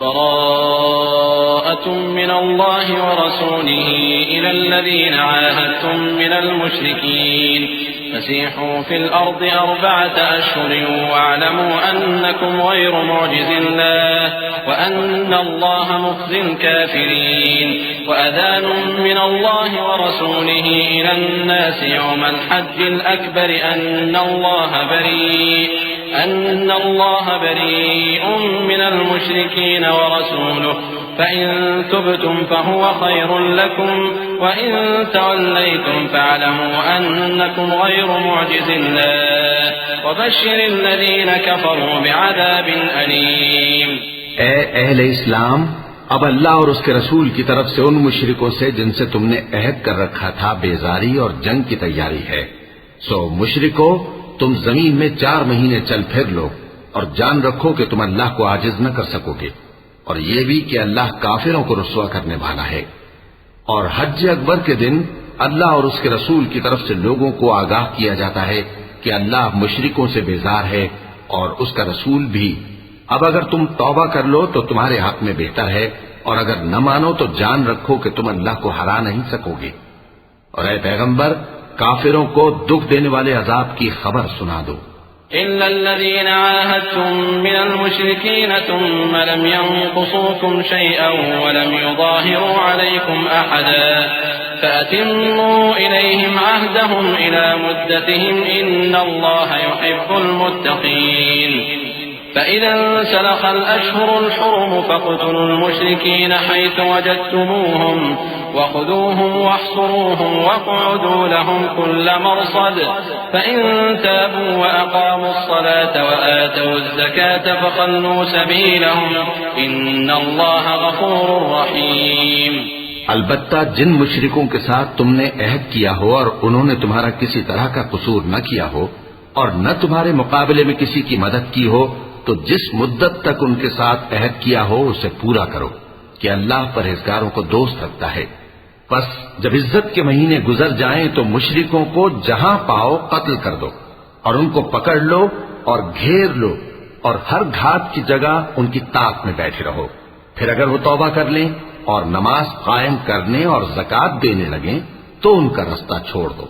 براءة من الله ورسوله إلى الذين عاهدتم من المشركين فسيحوا في الأرض 4 أشهر واعلموا أنكم غير معجز الله وأن الله مخزي الكافرين وأذان من الله ورسوله إلى الناس يوم الحج الأكبر أن الله بريء من المشركين ورسوله فإن تبتم فهو خير لكم وإن توليتم فاعلموا أنكم غير معجز الله وبشر الذين كفروا بعذاب أليم. اے اہل اسلام، اب اللہ اور اس کے رسول کی طرف سے ان مشرکوں سے جن سے تم نے عہد کر رکھا تھا بیزاری اور جنگ کی تیاری ہے. سو مشرکو، تم زمین میں 4 مہینے چل پھر لو اور جان رکھو کہ تم اللہ کو عاجز نہ کر سکو گے، اور یہ بھی کہ اللہ کافروں کو رسوا کرنے والا ہے. اور حج اکبر کے دن اللہ اور اس کے رسول کی طرف سے لوگوں کو آگاہ کیا جاتا ہے کہ اللہ مشرکوں سے بیزار ہے اور اس کا رسول بھی. اب اگر تم توبہ کر لو تو تمہارے حق میں بہتر ہے، اور اگر نہ مانو تو جان رکھو کہ تم اللہ کو ہرا نہیں سکو گے. اور اے پیغمبر، کافروں کو دکھ دینے والے عذاب کی خبر سنا دو. إلا الذين عاهدتم من المشركين ثم لم ينقصوكم شيئا ولم يظاهروا عليكم أحدا فأتموا إليهم عهدهم إلى مدتهم إن الله يحب المتقين. فإذا انسلخ الأشهر الحرم فاقتلوا المشركين حيث وجدتموهم وخذوهم واحصروهم واقعدوا لهم كل مرصد فإن تابوا وأقاموا الصلاة وآتوا الزكاة فخلوا سبيلهم إن الله غفور رحيم. البتہ جن مشرکوں کے ساتھ تم نے عہد کیا ہو اور انہوں نے تمہارا کسی طرح کا قصور نہ کیا ہو اور نہ تمہارے مقابلے میں کسی کی مدد کی ہو، تو جس مدت تک ان کے ساتھ عہد کیا ہو اسے پورا کرو کہ اللہ پرہیزگاروں کو دوست رکھتا ہے. پس جب عزت کے مہینے گزر جائیں تو مشرکوں کو جہاں پاؤ قتل کر دو اور ان کو پکڑ لو اور گھیر لو اور ہر گھات کی جگہ ان کی طاق میں بیٹھے رہو. پھر اگر وہ توبہ کر لیں اور نماز قائم کرنے اور زکوٰۃ دینے لگیں تو ان کا رستہ چھوڑ دو.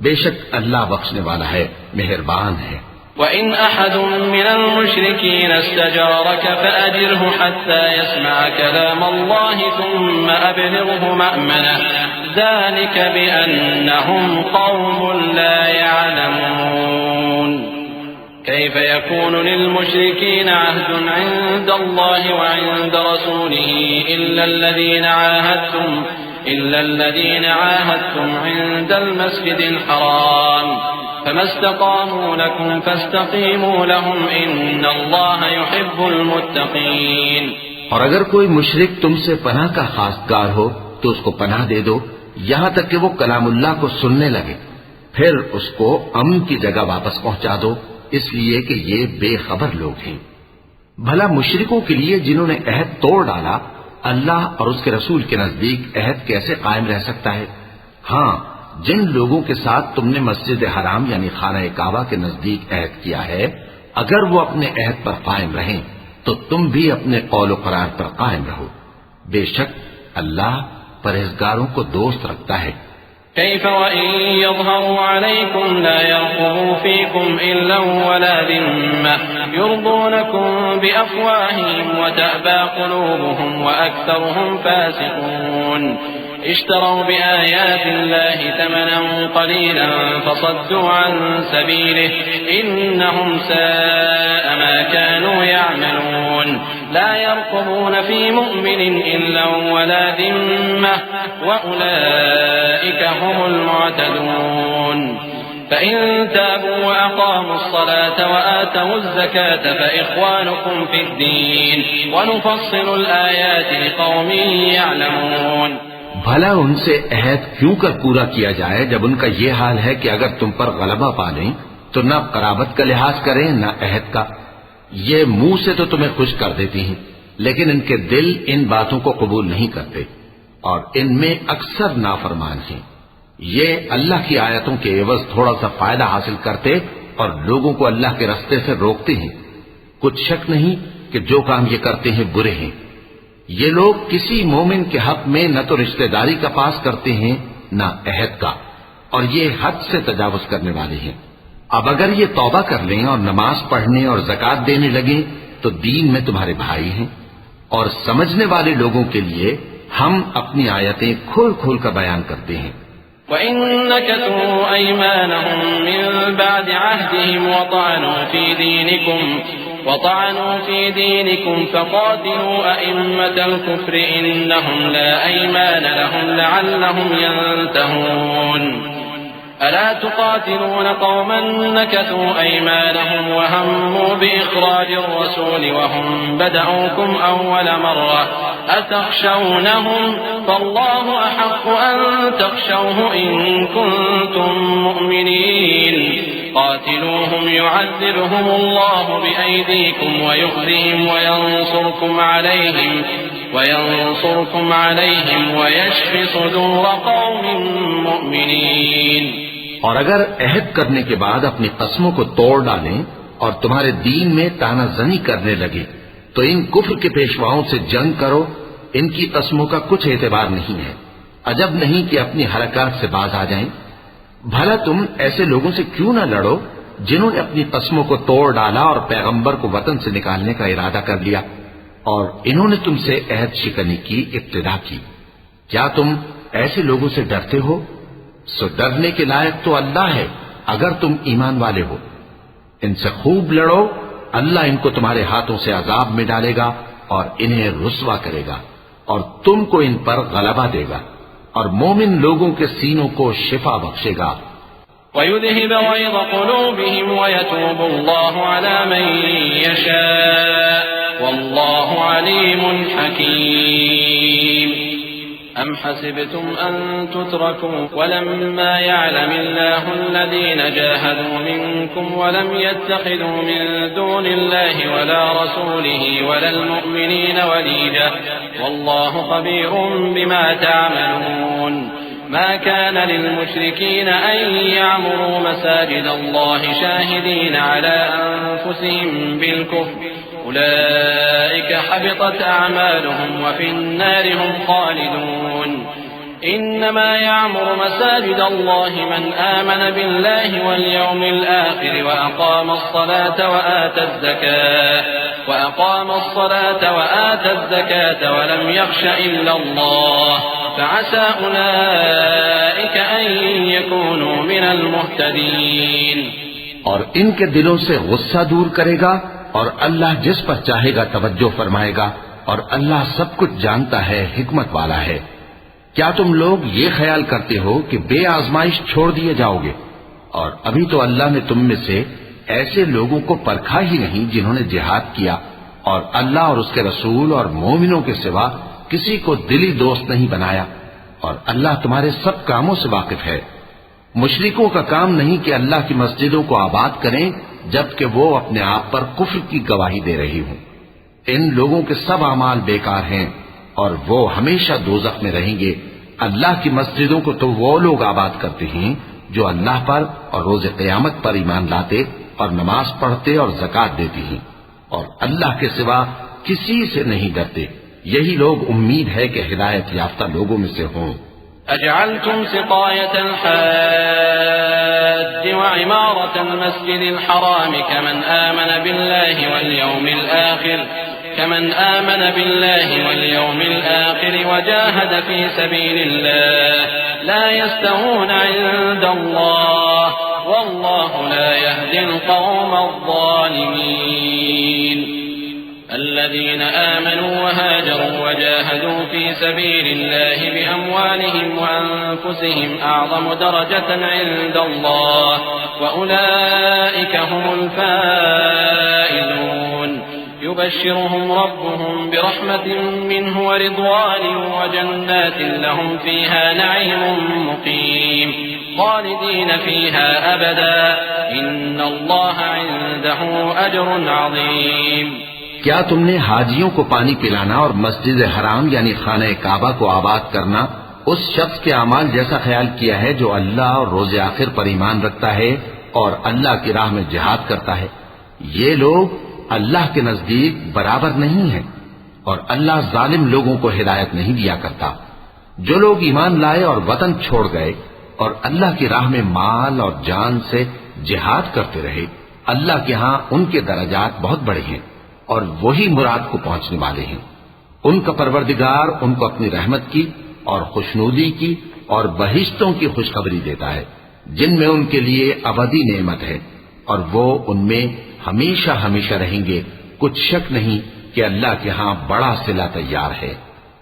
بے شک اللہ بخشنے والا ہے، مہربان ہے. وَإِنْ أَحَدٌ مِّنَ الْمُشْرِكِينَ اسْتَجَارَكَ فَأَجِرْهُ حَتَّى يَسْمَعَ كَلَامَ اللَّهِ ثُمَّ أَبْلِغْهُ مَأْمَنَهُ ذَلِكَ بِأَنَّهُمْ قَوْمٌ لَّا يَعْلَمُونَ. كيف يكون للمشركين عهد عند الله وعند رسوله إلا الذين عاهدتم عند المسجد الحرام فما استقاموا لكم فاستقيموا لهم إن الله يحب المتقين. اور اگر کوئی مشرک تم سے پناہ کا خواستگار ہو تو اس کو پناہ دے دو یہاں تک کہ وہ کلام اللہ کو سننے لگے، پھر اس کو امن کی جگہ واپس پہنچا دو، اس لیے کہ یہ بے خبر لوگ ہیں. بھلا مشرکوں کے لیے جنہوں نے عہد توڑ ڈالا اللہ اور اس کے رسول کے نزدیک عہد کیسے قائم رہ سکتا ہے؟ ہاں، جن لوگوں کے ساتھ تم نے مسجد حرام یعنی خانہ کعبہ کے نزدیک عہد کیا ہے، اگر وہ اپنے عہد پر قائم رہیں تو تم بھی اپنے قول و قرار پر قائم رہو. بے شک اللہ پرہیزگاروں کو دوست رکھتا ہے. كيف وإن يظهروا عليكم لا يرقبوا فيكم إلا ولا ذمة يرضونكم بأفواههم وتأبى قلوبهم وأكثرهم فاسقون. اشتروا بآيات الله ثمنا قليلا فصدوا عن سبيله إنهم ساء ما كانوا يعملون. لا يرقبون في مؤمن إلا ولا ذمة وأولئك هم المعتدون. فإن تابوا وأقاموا الصلاة وآتوا الزكاة فإخوانكم في الدين ونفصل الآيات لقوم يعلمون. بھلا ان سے عہد کیوں کر پورا کیا جائے جب ان کا یہ حال ہے کہ اگر تم پر غلبہ پا لیں تو نہ قرابت کا لحاظ کریں نہ عہد کا. یہ منہ سے تو تمہیں خوش کر دیتی ہیں لیکن ان کے دل ان باتوں کو قبول نہیں کرتے اور ان میں اکثر نافرمان ہیں. یہ اللہ کی آیتوں کے عوض تھوڑا سا فائدہ حاصل کرتے اور لوگوں کو اللہ کے راستے سے روکتے ہیں. کچھ شک نہیں کہ جو کام یہ کرتے ہیں برے ہیں یہ لوگ کسی مومن کے حق میں نہ تو رشتہ داری کا پاس کرتے ہیں نہ عہد کا، اور یہ حد سے تجاوز کرنے والے ہیں۔ اب اگر یہ توبہ کر لیں اور نماز پڑھنے اور زکوٰۃ دینے لگیں تو دین میں تمہارے بھائی ہیں، اور سمجھنے والے لوگوں کے لیے ہم اپنی آیتیں کھول کھول کر بیان کرتے ہیں۔ وَإِن نَكَثُوا أَيْمَانَهُم مِّن بَعْدِ عَهْدِهِمْ وطعنوا في دينكم فقاتلوا أئمة الكفر إنهم لا أيمان لهم لعلهم ينتهون ألا تقاتلون قوما نكثوا أيمانهم وهموا بإخراج الرسول وهم بدأوكم أول مرة أتخشونهم فالله أحق أن تخشوه إن كنتم مؤمنين قاتلوهم يعذبهم الله بأيديكم ويخزهم وينصركم عليهم ويشف صدور قوم مؤمنين۔ اور اگر عہد کرنے کے بعد اپنی قسموں کو توڑ ڈالیں اور تمہارے دین میں تانا زنی کرنے لگے تو ان کفر کے پیشواؤں سے جنگ کرو، ان کی قسموں کا کچھ اعتبار نہیں ہے، عجب نہیں کہ اپنی حرکات سے باز آ جائیں۔ بھلا تم ایسے لوگوں سے کیوں نہ لڑو جنہوں نے اپنی قسموں کو توڑ ڈالا اور پیغمبر کو وطن سے نکالنے کا ارادہ کر لیا، اور انہوں نے تم سے عہد شکنی کی ابتدا کی۔ کیا تم ایسے لوگوں سے ڈرتے ہو؟ سو ڈرنے کے لائق تو اللہ ہے اگر تم ایمان والے ہو۔ ان سے خوب لڑو، اللہ ان کو تمہارے ہاتھوں سے عذاب میں ڈالے گا اور انہیں رسوا کرے گا، اور تم کو ان پر غلبہ دے گا، اور مومن لوگوں کے سینوں کو شفا بخشے گا۔ وَيُذْهِبَ غَيْظَ قُلُوبِهِمْ وَيَتُوبُ اللَّهُ عَلَى مَن يَشَاءُ وَاللَّهُ عَلِيمٌ حَكِيمٌ۔ أَمْ حَسِبْتُمْ أَن تُتْرَكُوا وَلَمَّا يَعْلَمِ اللَّهُ الَّذِينَ جَاهَدُوا مِنكُمْ وَلَمْ يَتَّخِذُوا مِن دُونِ اللَّهِ وَلَا رَسُولِهِ وَلَا الْمُؤْمِنِينَ وَلِيجَةً وَاللَّهُ خَبِيرٌ بِمَا تَعْمَلُونَ۔ ما كان للمشركين أن يعمروا مساجد الله شاهدين على أنفسهم بالكفر أولئك حبطت أعمالهم وفي النار هم خالدون۔ إنما يعمر مساجد الله من آمن بالله واليوم الآخر وأقام الصلاة وآتى الزكاة ولم يخش إلا الله فعسى أولئك أن يكونوا من المهتدين۔ اور ان کے دلوں سے غصہ دور کرے گا، اور اللہ جس پر چاہے گا توجہ فرمائے گا، اور اللہ سب کچھ جانتا ہے، حکمت والا ہے۔ کیا تم لوگ یہ خیال کرتے ہو کہ بے آزمائش چھوڑ دیے جاؤ گے؟ اور ابھی تو اللہ نے تم میں سے ایسے لوگوں کو پرکھا ہی نہیں جنہوں نے جہاد کیا، اور اللہ اور اس کے رسول اور مومنوں کے سوا کسی کو دلی دوست نہیں بنایا، اور اللہ تمہارے سب کاموں سے واقف ہے۔ مشرکوں کا کام نہیں کہ اللہ کی مسجدوں کو آباد کریں جبکہ وہ اپنے آپ پر کفر کی گواہی دے رہی ہوں۔ ان لوگوں کے سب اعمال بیکار ہیں اور وہ ہمیشہ دوزخ میں رہیں گے۔ اللہ کی مسجدوں کو تو وہ لوگ آباد کرتے ہیں جو اللہ پر اور روز قیامت پر ایمان لاتے اور نماز پڑھتے اور زکوٰۃ دیتے ہیں، اور اللہ کے سوا کسی سے نہیں ڈرتے۔ یہی لوگ امید ہے کہ ہدایت یافتہ لوگوں میں سے ہوں۔ أجعلتم سقاية الحاج وعمارة المسجد الحرام كمن آمن بالله واليوم الآخر وجاهد في سبيل الله لا يستوون عند الله والله لا يهدي القوم الظالمين۔ الذين آمنوا وهاجروا وجاهدوا في سبيل الله بأموالهم وأنفسهم أعظم درجة عند الله وأولئك هم الفائزون۔ يبشرهم ربهم برحمة منه ورضوان وجنات لهم فيها نعيم مقيم خالدين فيها أبدا إن الله عنده أجر عظيم۔ کیا تم نے حاجیوں کو پانی پلانا اور مسجد حرام یعنی خانہ کعبہ کو آباد کرنا اس شخص کے اعمال جیسا خیال کیا ہے جو اللہ اور روز آخر پر ایمان رکھتا ہے اور اللہ کی راہ میں جہاد کرتا ہے؟ یہ لوگ اللہ کے نزدیک برابر نہیں ہیں۔ اور اللہ ظالم لوگوں کو ہدایت نہیں دیا کرتا۔ جو لوگ ایمان لائے اور وطن چھوڑ گئے اور اللہ کی راہ میں مال اور جان سے جہاد کرتے رہے، اللہ کے ہاں ان کے درجات بہت بڑے ہیں اور وہی مراد کو پہنچنے والے ہیں۔ ان کا پروردگار ان کو اپنی رحمت کی اور خوشنودی کی اور بہشتوں کی خوشخبری دیتا ہے جن میں ان کے لیے ابدی نعمت ہے، اور وہ ان میں ہمیشہ ہمیشہ رہیں گے۔ کچھ شک نہیں کہ اللہ کے ہاں بڑا صلہ تیار ہے۔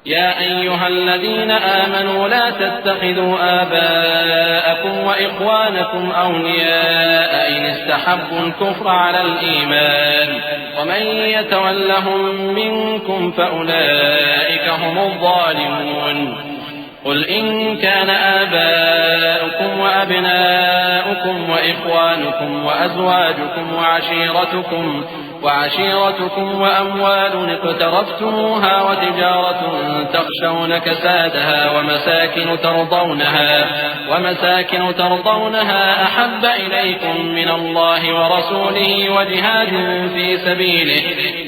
يا أيها الذين آمنوا لا تتخذوا آباءكم وإخوانكم أولياء إن استحبوا الكفر على الإيمان ومن يتولهم منكم فأولئك هم الظالمون قل إن كان آباؤكم وأبناؤكم وإخوانكم وأزواجكم وعشيرتكم وأموال اقترفتموها وتجارة تخشون كسادها ومساكن ترضونها أحب إليكم من الله ورسوله وجهاد في سبيله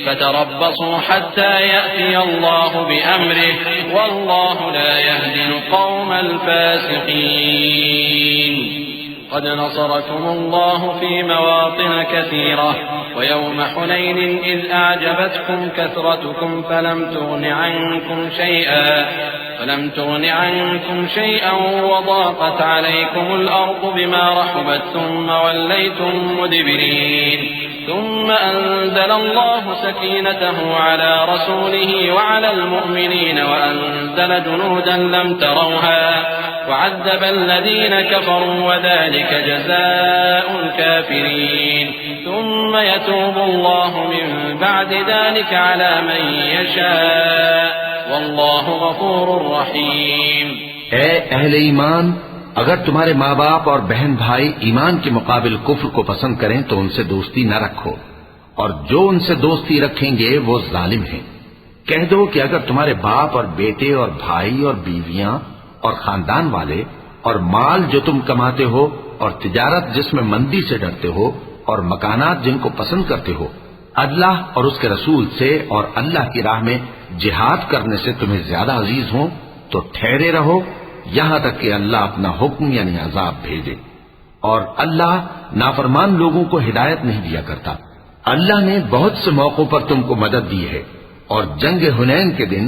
فتربصوا حتى يأتي الله بأمره والله لا يهدي القوم الفاسقين قد نصركم الله في مواطن كثيرة ويوم حنين إذ أعجبتكم كثرتكم فلم تغن عنكم شيئا وضاقت عليكم الأرض بما رحبت ثم وليتم مدبرين ثم أنزل الله سكينته على رسوله وعلى المؤمنين وأنزل جنودا لم تروها وعذب الذين كفروا وذلك جزاء الكافرين ثم يتوب الله من بعد ذلك على من يشاء والله غفور رحيم۔ اے اہل ایمان، اگر تمہارے ماں باپ اور بہن بھائی ایمان کے مقابل کفر کو پسند کریں تو ان سے دوستی نہ رکھو، اور جو ان سے دوستی رکھیں گے وہ ظالم ہیں۔ کہہ دو کہ اگر تمہارے باپ اور بیٹے اور بھائی اور بیویاں اور خاندان والے اور مال جو تم کماتے ہو اور تجارت جس میں مندی سے ڈرتے ہو اور مکانات جن کو پسند کرتے ہو اللہ اور اس کے رسول سے اور اللہ کی راہ میں جہاد کرنے سے تمہیں زیادہ عزیز ہوں تو ٹھہرے رہو یہاں تک کہ اللہ اپنا حکم یعنی عذاب بھیجے، اور اللہ نافرمان لوگوں کو ہدایت نہیں دیا کرتا۔ اللہ نے بہت سے موقعوں پر تم کو مدد دی ہے، اور جنگ حنین کے دن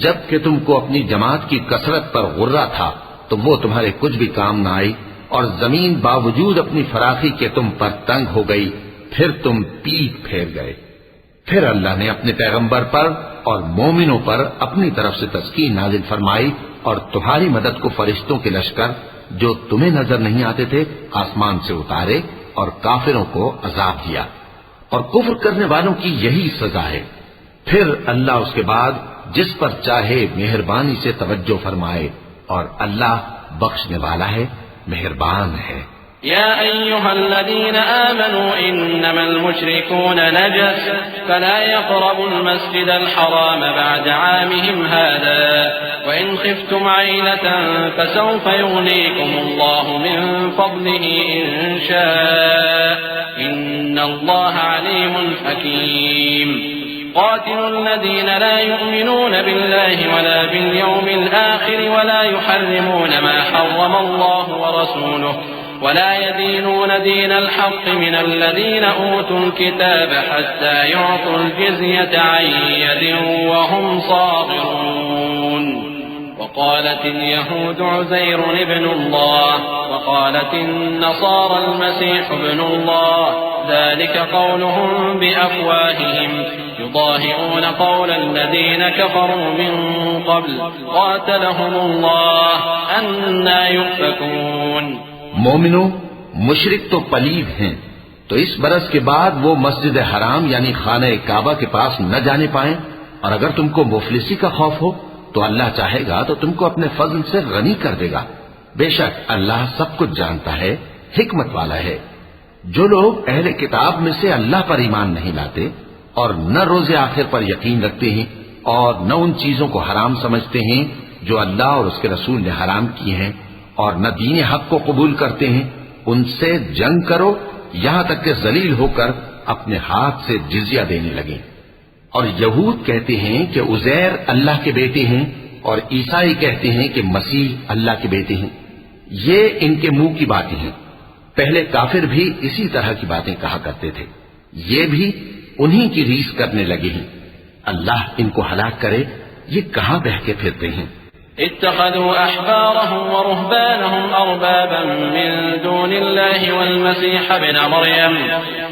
جب کہ تم کو اپنی جماعت کی کثرت پر غرہ تھا تو وہ تمہارے کچھ بھی کام نہ آئی، اور زمین باوجود اپنی فراخی کے تم پر تنگ ہو گئی، پھر تم پیٹ پھیر گئے۔ پھر اللہ نے اپنے پیغمبر پر اور مومنوں پر اپنی طرف سے تسکین نازل فرمائی اور تمہاری مدد کو فرشتوں کے لشکر جو تمہیں نظر نہیں آتے تھے آسمان سے اتارے اور کافروں کو عذاب دیا، اور کفر کرنے والوں کی یہی سزا ہے۔ پھر اللہ اس کے بعد جس پر چاہے مہربانی سے توجہ فرمائے، اور اللہ بخشنے والا ہے، مہربان ہے۔ يا أيها الذين آمنوا إنما المشركون نجس فلا يقربوا المسجد الحرام بعد عامهم هذا وإن خفتم عيلة فسوف يغنيكم الله من فضله إن شاء إن الله عليم حكيم قاتلوا الذين لا يؤمنون بالله ولا باليوم الآخر ولا يحرمون ما حرم الله ورسوله ولا يدينون دين الحق من الذين أوتوا الكتاب حتى يعطوا الجزية عن يد وهم صاغرون وقالت اليهود عزير ابن الله وقالت النصارى المسيح ابن الله ذلك قولهم بأفواههم يضاهئون قول الذين كفروا من قبل قاتلهم الله أنى يؤفكون۔ مومنو، مشرک تو پلید ہیں، تو اس برس کے بعد وہ مسجد حرام یعنی خانہ کعبہ کے پاس نہ جانے پائیں، اور اگر تم کو مفلسی کا خوف ہو تو اللہ چاہے گا تو تم کو اپنے فضل سے غنی کر دے گا۔ بے شک اللہ سب کچھ جانتا ہے، حکمت والا ہے۔ جو لوگ اہل کتاب میں سے اللہ پر ایمان نہیں لاتے اور نہ روز آخر پر یقین رکھتے ہیں اور نہ ان چیزوں کو حرام سمجھتے ہیں جو اللہ اور اس کے رسول نے حرام کی ہیں اور نہ دین حق کو قبول کرتے ہیں، ان سے جنگ کرو یہاں تک کہ ذلیل ہو کر اپنے ہاتھ سے جزیہ دینے لگیں۔ اور یہود کہتے ہیں کہ عزیر اللہ کے بیٹے ہیں، اور عیسائی کہتے ہیں کہ مسیح اللہ کے بیٹے ہیں۔ یہ ان کے منہ کی باتیں ہیں۔ پہلے کافر بھی اسی طرح کی باتیں کہا کرتے تھے، یہ بھی انہی کی ریس کرنے لگے ہیں۔ اللہ ان کو ہلاک کرے، یہ کہاں بہہ کے پھرتے ہیں۔ اتخذوا أحبارهم ورهبانهم أربابا من دون الله والمسيح ابن مريم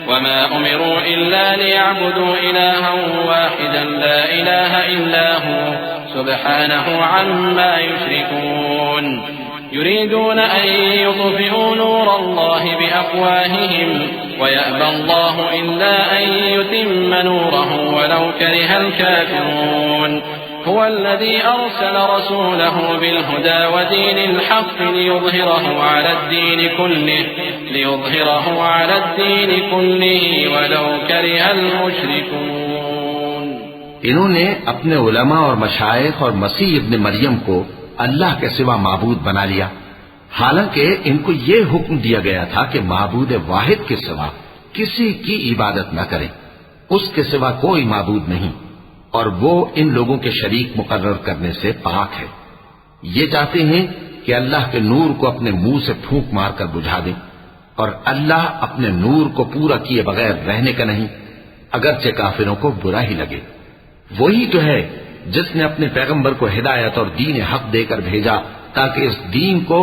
وما أمروا إلا ليعبدوا إلها واحدا لا إله إلا هو سبحانه عما يشركون يريدون أن يطفئوا نور الله بأفواههم ويأبى الله إلا أن يتم نوره ولو كره الكافرون هو الذي أرسل رسوله بالهدى ودين الحق ليظهره على الدين كله ولو كره المشركون۔ انہوں نے اپنے علماء اور مشائخ اور مسیح ابن مریم کو اللہ کے سوا معبود بنا لیا، حالانکہ ان کو یہ حکم دیا گیا تھا کہ معبود واحد کے سوا کسی کی عبادت نہ کریں، اس کے سوا کوئی معبود نہیں، اور وہ ان لوگوں کے شریک مقرر کرنے سے پاک ہے۔ یہ چاہتے ہیں کہ اللہ کے نور کو اپنے منہ سے پھونک مار کر بجھا دیں، اور اللہ اپنے نور کو پورا کیے بغیر رہنے کا نہیں، اگرچہ کافروں کو برا ہی لگے۔ وہی تو ہے جس نے اپنے پیغمبر کو ہدایت اور دین حق دے کر بھیجا تاکہ اس دین کو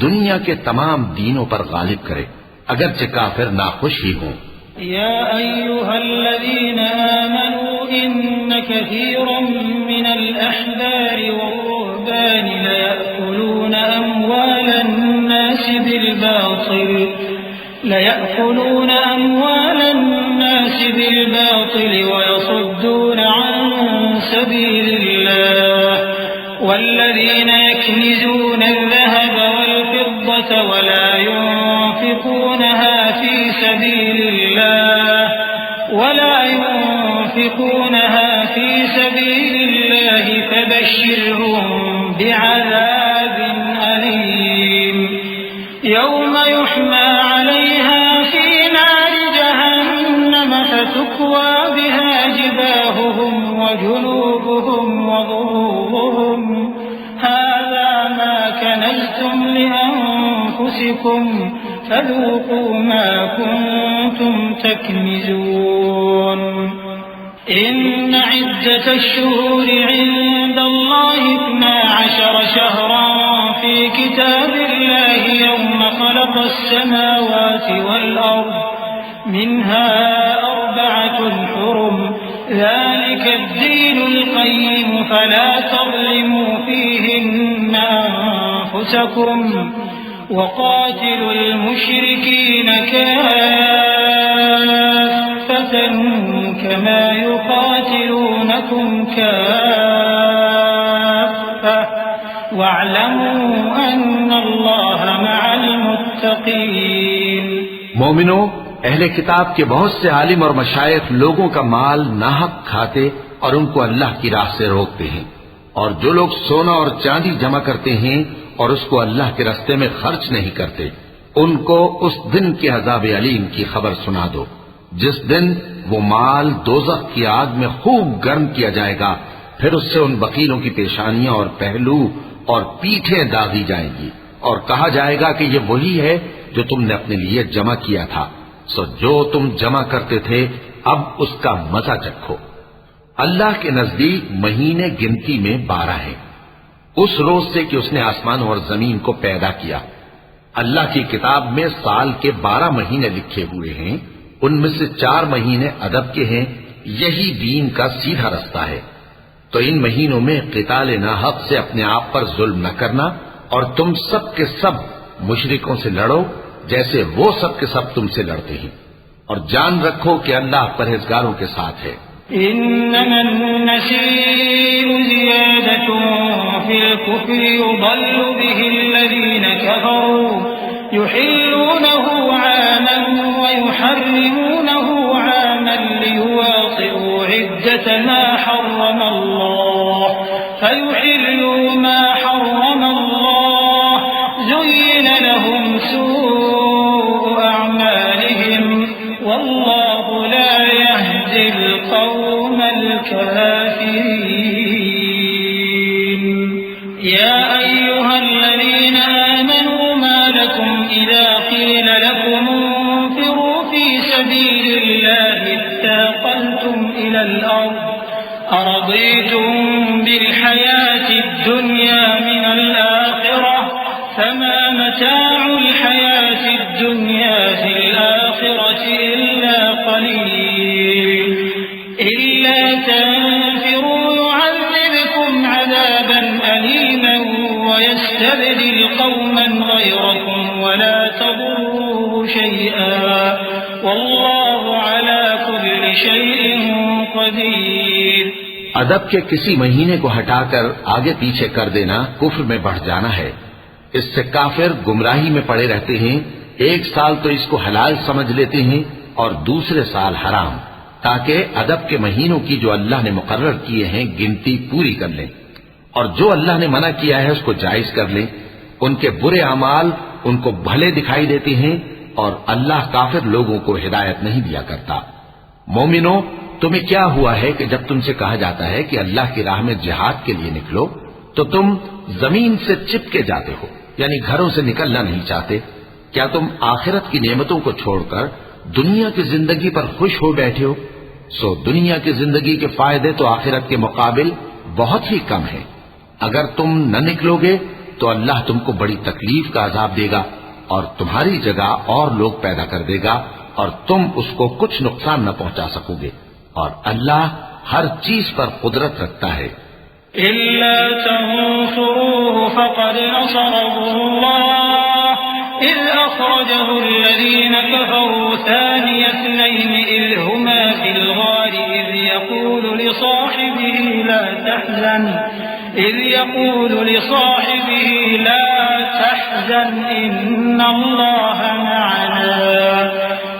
دنیا کے تمام دینوں پر غالب کرے، اگرچہ کافر ناخوش ہی ہوں۔ يا أيها الذين آمنوا إن كثيرا من الأحبار والرهبان ليأكلون أموال الناس بالباطل ويصدون عن سبيل الله والذين يكنزون الذهب والفضة ولا ينفقونها في سبيل الله فبشرهم بعذاب أليم يوم يحمى عليها في نار جهنم فتكوى بها جباههم وجنوبهم وظهورهم هذا ما كنزتم لأنفسكم فذوقوا ما كنتم تكنزون إن عدة الشهور عند الله 12 شهرا في كتاب الله يوم خلق السماوات والأرض منها 4 حرم ذلك الدين القيم فلا تظلموا فيهن أنفسكم وقاتلوا المشركين كافة كما يقاتلونكم كافة واعلموا أن الله مع المتقين۔ مومنو، اہل کتاب کے بہت سے عالم اور مشائخ لوگوں کا مال ناحق کھاتے اور ان کو اللہ کی راہ سے روکتے ہیں، اور جو لوگ سونا اور چاندی جمع کرتے ہیں اور اس کو اللہ کے راستے میں خرچ نہیں کرتے، ان کو اس دن کے عذاب علیم کی خبر سنا دو، جس دن وہ مال دوزخ کی آگ میں خوب گرم کیا جائے گا، پھر اس سے ان وکیلوں کی پیشانیاں اور پہلو اور پیٹھیں داغی جائیں گی، اور کہا جائے گا کہ یہ وہی ہے جو تم نے اپنے لیے جمع کیا تھا، سو جو تم جمع کرتے تھے اب اس کا مزہ چکھو۔ اللہ کے نزدیک مہینے گنتی میں 12 ہیں، اس روز سے کہ اس نے آسمان اور زمین کو پیدا کیا۔ اللہ کی کتاب میں سال کے 12 مہینے لکھے ہوئے ہیں، ان میں سے 4 مہینے ادب کے ہیں، یہی دین کا سیدھا رستہ ہے۔ تو ان مہینوں میں قتال ناحق سے اپنے آپ پر ظلم نہ کرنا، اور تم سب کے سب مشرکوں سے لڑو جیسے وہ سب کے سب تم سے لڑتے ہیں، اور جان رکھو کہ اللہ پرہیزگاروں کے ساتھ ہے۔ إنما النسيء زيادة في الكفر يضل به الذين كفروا يحلونه عاما ويحرمونه عاما ليواطئوا عدة ما حرم الله فيحلوا ما حرم الله زين لهم سوء أعمالهم والله لا يهدي القوم يا أيها الذين آمنوا ما لكم إذا قيل لكم انفروا في سبيل الله اثاقلتم إلى الأرض أرضيتم بالحياة الدنيا من الآخرة فما متاع الحياة الدنيا في الآخرة إلا قليل إلا تنفروا يعذبكم عذابا أليما ويستبدل قوما غيركم ولا تضروه شيئا والله على كل شيء قدير. ادب کے کسی مہینے کو ہٹا کر آگے پیچھے کر دینا کفر میں بڑھ جانا ہے. اس سے کافر گمراہی میں پڑے رہتے ہیں. ایک سال تو اس کو حلال سمجھ لیتے ہیں اور دوسرے سال حرام، تاکہ ادب کے مہینوں کی جو اللہ نے مقرر کیے ہیں گنتی پوری کر لیں، اور جو اللہ نے منع کیا ہے اس کو جائز کر لیں. ان کے برے اعمال ان کو بھلے دکھائی دیتے ہیں اور اللہ کافر لوگوں کو ہدایت نہیں دیا کرتا. مومنو، تمہیں کیا ہوا ہے کہ جب تم سے کہا جاتا ہے کہ اللہ کی راہ میں جہاد کے لیے نکلو تو تم زمین سے چپکے جاتے ہو، یعنی گھروں سے نکلنا نہیں چاہتے؟ کیا تم آخرت کی نعمتوں کو چھوڑ کر دنیا کی زندگی پر خوش ہو بیٹھے ہو؟ سو دنیا کی زندگی کے فائدے تو آخرت کے مقابل بہت ہی کم ہیں. اگر تم نہ نکلو گے تو اللہ تم کو بڑی تکلیف کا عذاب دے گا اور تمہاری جگہ اور لوگ پیدا کر دے گا اور تم اس کو کچھ نقصان نہ پہنچا سکو گے، اور اللہ ہر چیز پر قدرت رکھتا ہے. إلا تنصروه فقد نصره الله إذ أخرجه الذين كفروا ثاني اثنين إذ هما في الغار إذ يقول لصاحبه لا تحزن إن الله معنا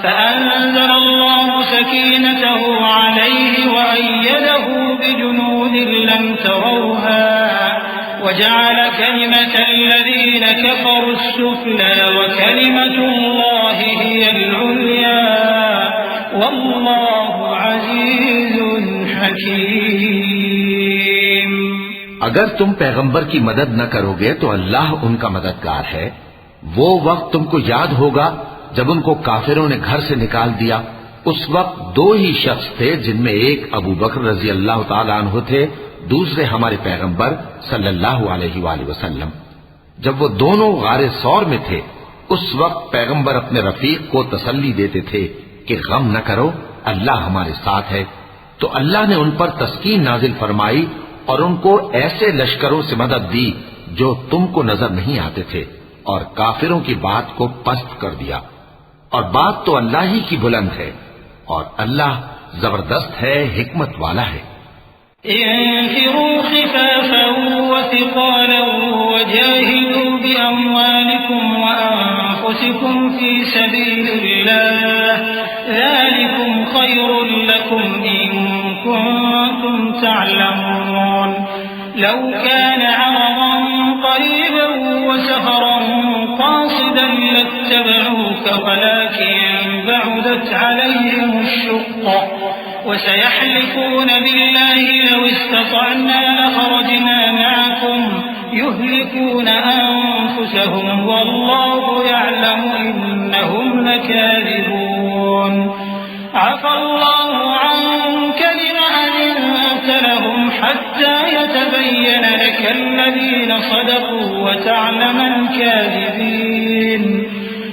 فأنزل الله سكينته عليه وأيده بجنود لم تروها وجعل كلمة الذين كفروا السفلى وكلمة الله هي العليا والله عزيز حكيم. اگر تم پیغمبر کی مدد نہ کرو گے تو اللہ ان کا مددگار ہے. وہ وقت تم کو یاد ہوگا جب ان کو کافروں نے گھر سے نکال دیا. اس وقت دو ہی شخص تھے جن میں ایک ابو بکر رضی اللہ تعالیٰ عنہ تھے، دوسرے ہمارے پیغمبر صلی اللہ علیہ وآلہ وسلم. جب وہ دونوں غار ثور میں تھے اس وقت پیغمبر اپنے رفیق کو تسلی دیتے تھے کہ غم نہ کرو، اللہ ہمارے ساتھ ہے. تو اللہ نے ان پر تسکین نازل فرمائی اور ان کو ایسے لشکروں سے مدد دی جو تم کو نظر نہیں آتے تھے، اور کافروں کی بات کو پست کر دیا. اور بات تو اللہ ہی کی بلند ہے، اور اللہ زبردست ہے، حکمت والا ہے. انفروا خفافا وثقالا وجاهدوا بأموالكم وأنفسكم في سبيل الله ذلكم خير لكم إن كنتم تعلمون. لو كان عرضا قريبا وسفرا قاصدا لاتبعوك ولكن بعدت عليهم الشقة وسيحلفون بالله لو استطعنا لخرجنا معكم يهلكون أنفسهم والله يعلم إنهم لكاذبون. عفى الله عنك لما أذنت لهم حتى يتبين لك الذين صدقوا وتعلم الكاذبين.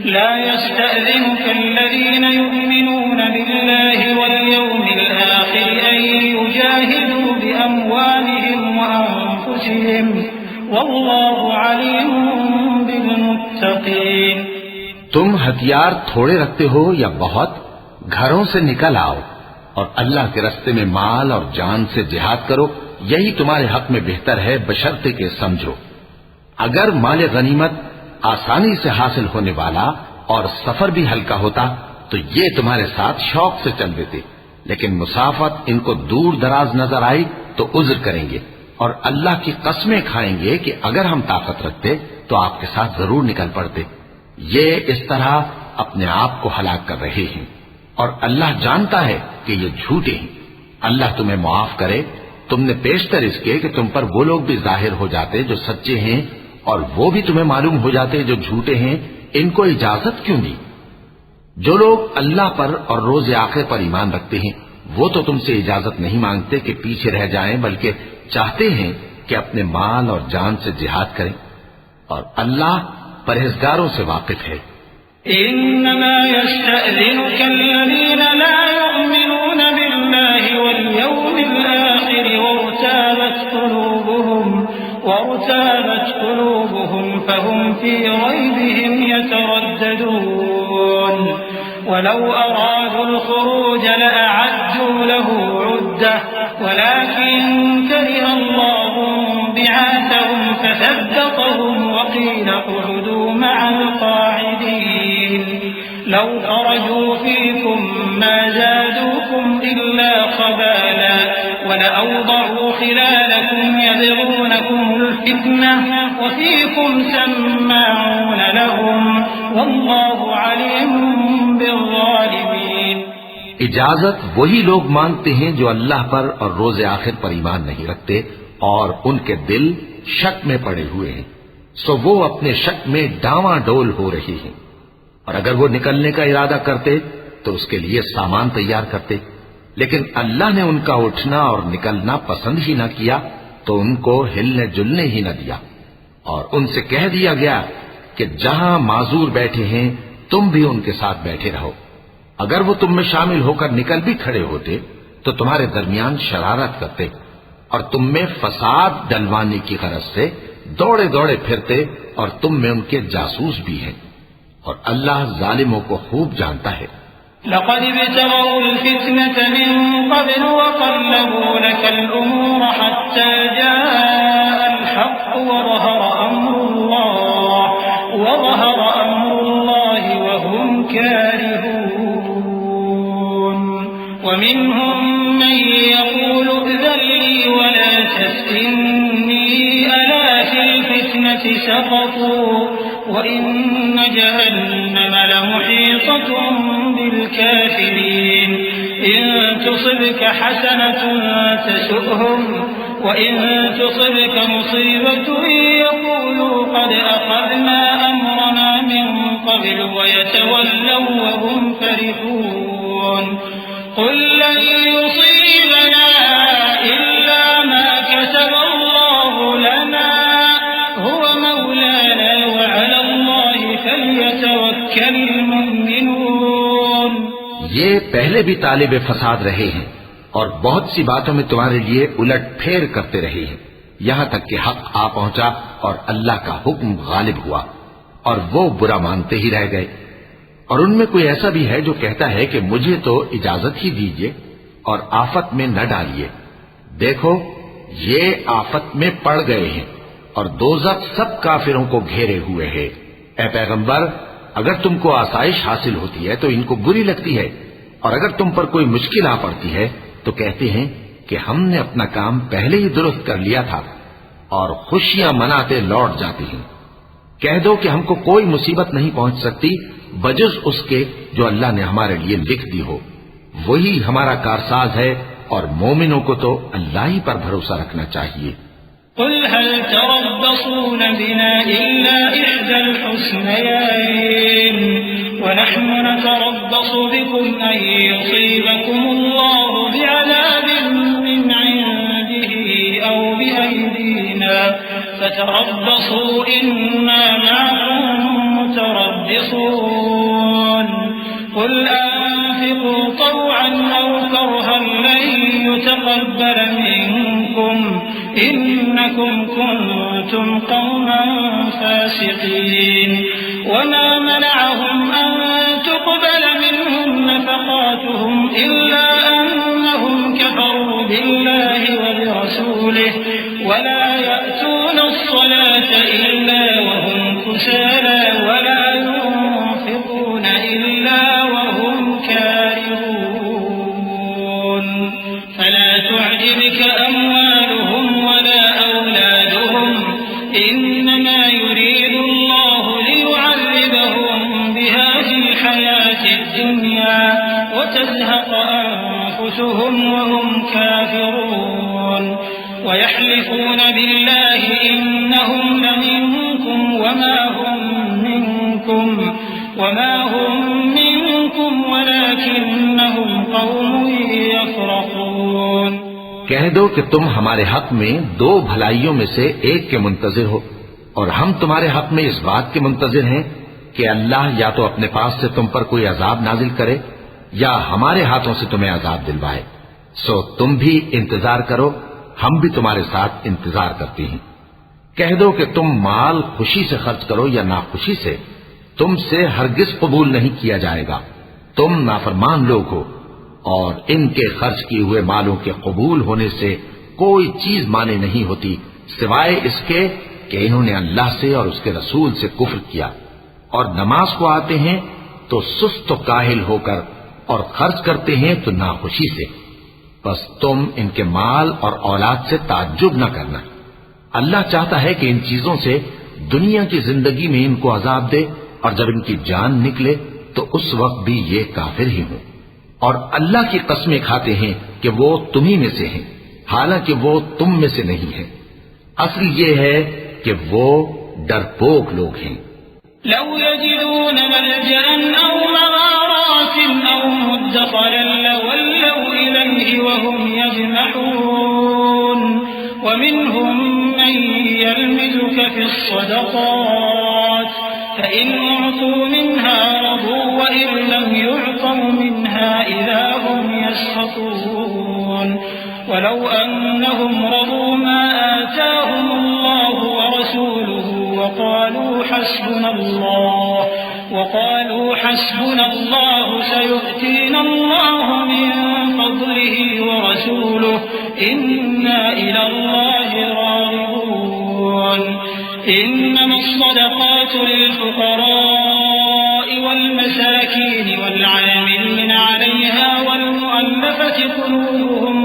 لا يستأذنك الذين يؤمنون بالله واليوم الآخر أن يجاهدوا بأموالهم وأنفسهم والله عليم بالمتقين. تم ہتھیار تھوڑے رکھتے ہو یا بہت، گھروں سے نکل آؤ اور اللہ کے راستے میں مال اور جان سے جہاد کرو، یہی تمہارے حق میں بہتر ہے بشرطے کہ سمجھو. اگر مال غنیمت آسانی سے حاصل ہونے والا اور سفر بھی ہلکا ہوتا تو یہ تمہارے ساتھ شوق سے چل دیتے، لیکن مسافت ان کو دور دراز نظر آئی تو عذر کریں گے اور اللہ کی قسمیں کھائیں گے کہ اگر ہم طاقت رکھتے تو آپ کے ساتھ ضرور نکل پڑتے. یہ اس طرح اپنے آپ کو ہلاک کر رہے ہیں اور اللہ جانتا ہے کہ یہ جھوٹے ہیں. اللہ تمہیں معاف کرے. تم نے پیشتر اس کے کہ تم پر وہ لوگ بھی ظاہر ہو جاتے جو سچے ہیں اور وہ بھی تمہیں معلوم ہو جاتے جو جھوٹے ہیں، ان کو اجازت کیوں دی؟ جو لوگ اللہ پر اور روز آخر پر ایمان رکھتے ہیں وہ تو تم سے اجازت نہیں مانگتے کہ پیچھے رہ جائیں، بلکہ چاہتے ہیں کہ اپنے مال اور جان سے جہاد کریں، اور اللہ پرہیزگاروں سے واقف ہے۔ إنما يستأذنك الذين لا يؤمنون بالله واليوم الآخر وارتابت قلوبهم فهم في ريبهم يترددون ولو أرادوا الخروج لأعدوا له عدة ولكن كره الله بعاثهم فثبطهم وقيل اقعدوا مع القاعدين لو خرجوا فيكم ما زادوكم إلا خبالا ولأوضعوا خلالكم يبغونكم الفتنة وفيكم سماعون لهم والله عليم بالظالمين۔ اجازت وہی لوگ مانگتے ہیں جو اللہ پر اور روز آخر پر ایمان نہیں رکھتے اور ان کے دل شک میں پڑے ہوئے ہیں، سو وہ اپنے شک میں ڈاواں ڈول ہو رہی ہیں، اور اگر وہ نکلنے کا ارادہ کرتے تو اس کے لیے سامان تیار کرتے، لیکن اللہ نے ان کا اٹھنا اور نکلنا پسند ہی نہ کیا تو ان کو ہلنے جلنے ہی نہ دیا، اور ان سے کہہ دیا گیا کہ جہاں معذور بیٹھے ہیں تم بھی ان کے ساتھ بیٹھے رہو۔ اگر وہ تم میں شامل ہو کر نکل بھی کھڑے ہوتے تو تمہارے درمیان شرارت کرتے اور تم میں فساد ڈلوانے کی غرض سے دوڑے دوڑے پھرتے، اور تم میں ان کے جاسوس بھی ہیں، اور اللہ ظالموں کو خوب جانتا ہے۔ لقد ابتغوا الفتنة من قبل وقلبوا لك الأمور حتى جاء الحق وظهر أمر الله وهم كارهون ومنهم من يقول ائذن لي ولا تفتني ألا في الفتنة سقطوا وإن جهنم لمحيطة بالكافرين إن تصبك حسنة تسؤهم وإن تصبك مصيبة يقولوا قد أخذنا أمرنا من قبل ويتولوا وهم فرحون قل لن يصيبنا إلا ما كتب الله لنا هو مولانا وعلى الله فليتوكل المؤمنون۔ یہ پہلے بھی طالب فساد رہے ہیں اور بہت سی باتوں میں تمہارے لیے الٹ پھیر کرتے رہے ہیں، یہاں تک کہ حق آ پہنچا اور اللہ کا حکم غالب ہوا اور وہ برا مانتے ہی رہ گئے۔ اور ان میں کوئی ایسا بھی ہے جو کہتا ہے کہ مجھے تو اجازت ہی دیجیے اور آفت میں نہ ڈالیے۔ دیکھو یہ آفت میں پڑ گئے ہیں اور دوزخ سب کافروں کو گھیرے ہوئے ہے۔ اے پیغمبر، اگر تم کو آسائش حاصل ہوتی ہے تو ان کو بری لگتی ہے، اور اگر تم پر کوئی مشکل آ پڑتی ہے تو کہتے ہیں کہ ہم نے اپنا کام پہلے ہی درست کر لیا تھا، اور خوشیاں مناتے لوٹ جاتی ہیں۔ کہہ دو کہ ہم کو کوئی مصیبت نہیں پہنچ سکتی بجز اس کے جو اللہ نے ہمارے لیے لکھ دی ہو، وہی ہمارا کارساز ہے، اور مومنوں کو تو اللہ ہی پر بھروسہ رکھنا چاہیے۔ قل هل تربصون بنا إلا إحدى الحسنيين ونحن نتربص بكم أن يصيبكم الله بعذاب من عنده أو بأيدينا فتربصوا إنا معكم متربصون قل أنفقوا طوعا أو كرها لن يتقبل منكم إنكم كنتم قوما فاسقين وما منعهم أن تقبل منهم نفقاتهم إلا أنهم كفروا بالله وبرسوله ولا يأتون الصلاة إلا وهم كسالى ولا ينفقون إلا وهم كارهون فلا تعجبك أموالهم ولا أولادهم إنما يريد الله ليعذبهم بها في الحياة الدنيا وتزهق أنفسهم وهم كافرون يفرقون ويحلفون بالله إنهم لمنكم وما هم منكم ولكنهم قوم يفرقون. کہہ دو کہ تم ہمارے حق میں دو بھلائیوں میں سے ایک کے منتظر ہو، اور ہم تمہارے حق میں اس بات کے منتظر ہیں کہ اللہ یا تو اپنے پاس سے تم پر کوئی عذاب نازل کرے یا ہمارے ہاتھوں سے تمہیں عذاب دلوائے. سو تم بھی انتظار کرو، ہم بھی تمہارے ساتھ انتظار کرتے ہیں. کہہ دو کہ تم مال خوشی سے خرچ کرو یا ناخوشی سے، تم سے ہرگز قبول نہیں کیا جائے گا. تم نافرمان لوگ ہو، اور ان کے خرچ کیے ہوئے مالوں کے قبول ہونے سے کوئی چیز مانے نہیں ہوتی سوائے اس کے کہ انہوں نے اللہ سے اور اس کے رسول سے کفر کیا، اور نماز کو آتے ہیں تو سست و کاہل ہو کر، اور خرچ کرتے ہیں تو ناخوشی سے. بس تم ان کے مال اور اولاد سے تعجب نہ کرنا. اللہ چاہتا ہے کہ ان چیزوں سے دنیا کی زندگی میں ان کو عذاب دے، اور جب ان کی جان نکلے تو اس وقت بھی یہ کافر ہی ہوں. اور اللہ کی قسمیں کھاتے ہیں کہ وہ تمہیں میں سے ہیں، حالانکہ وہ تم میں سے نہیں ہیں. اصل یہ ہے کہ وہ ڈرپوک لوگ ہیں. لو يجدون ملجأ أو مغارات أو مدخلا لولوا إليه وهم يجمحون ومنهم من يلمزك في الصدقات فإن أعطوا منها رضوا وإن لم يعطوا منها إذا هم يسخطون ولو أنهم رضوا ما آتاهم الله ورسوله وقالوا حسبنا الله سيؤتينا الله من فضله ورسوله إنا إلى الله راغبون. إنما الصدقات للفقراء والمساكين والعاملين عليها والمؤلفة قلوبهم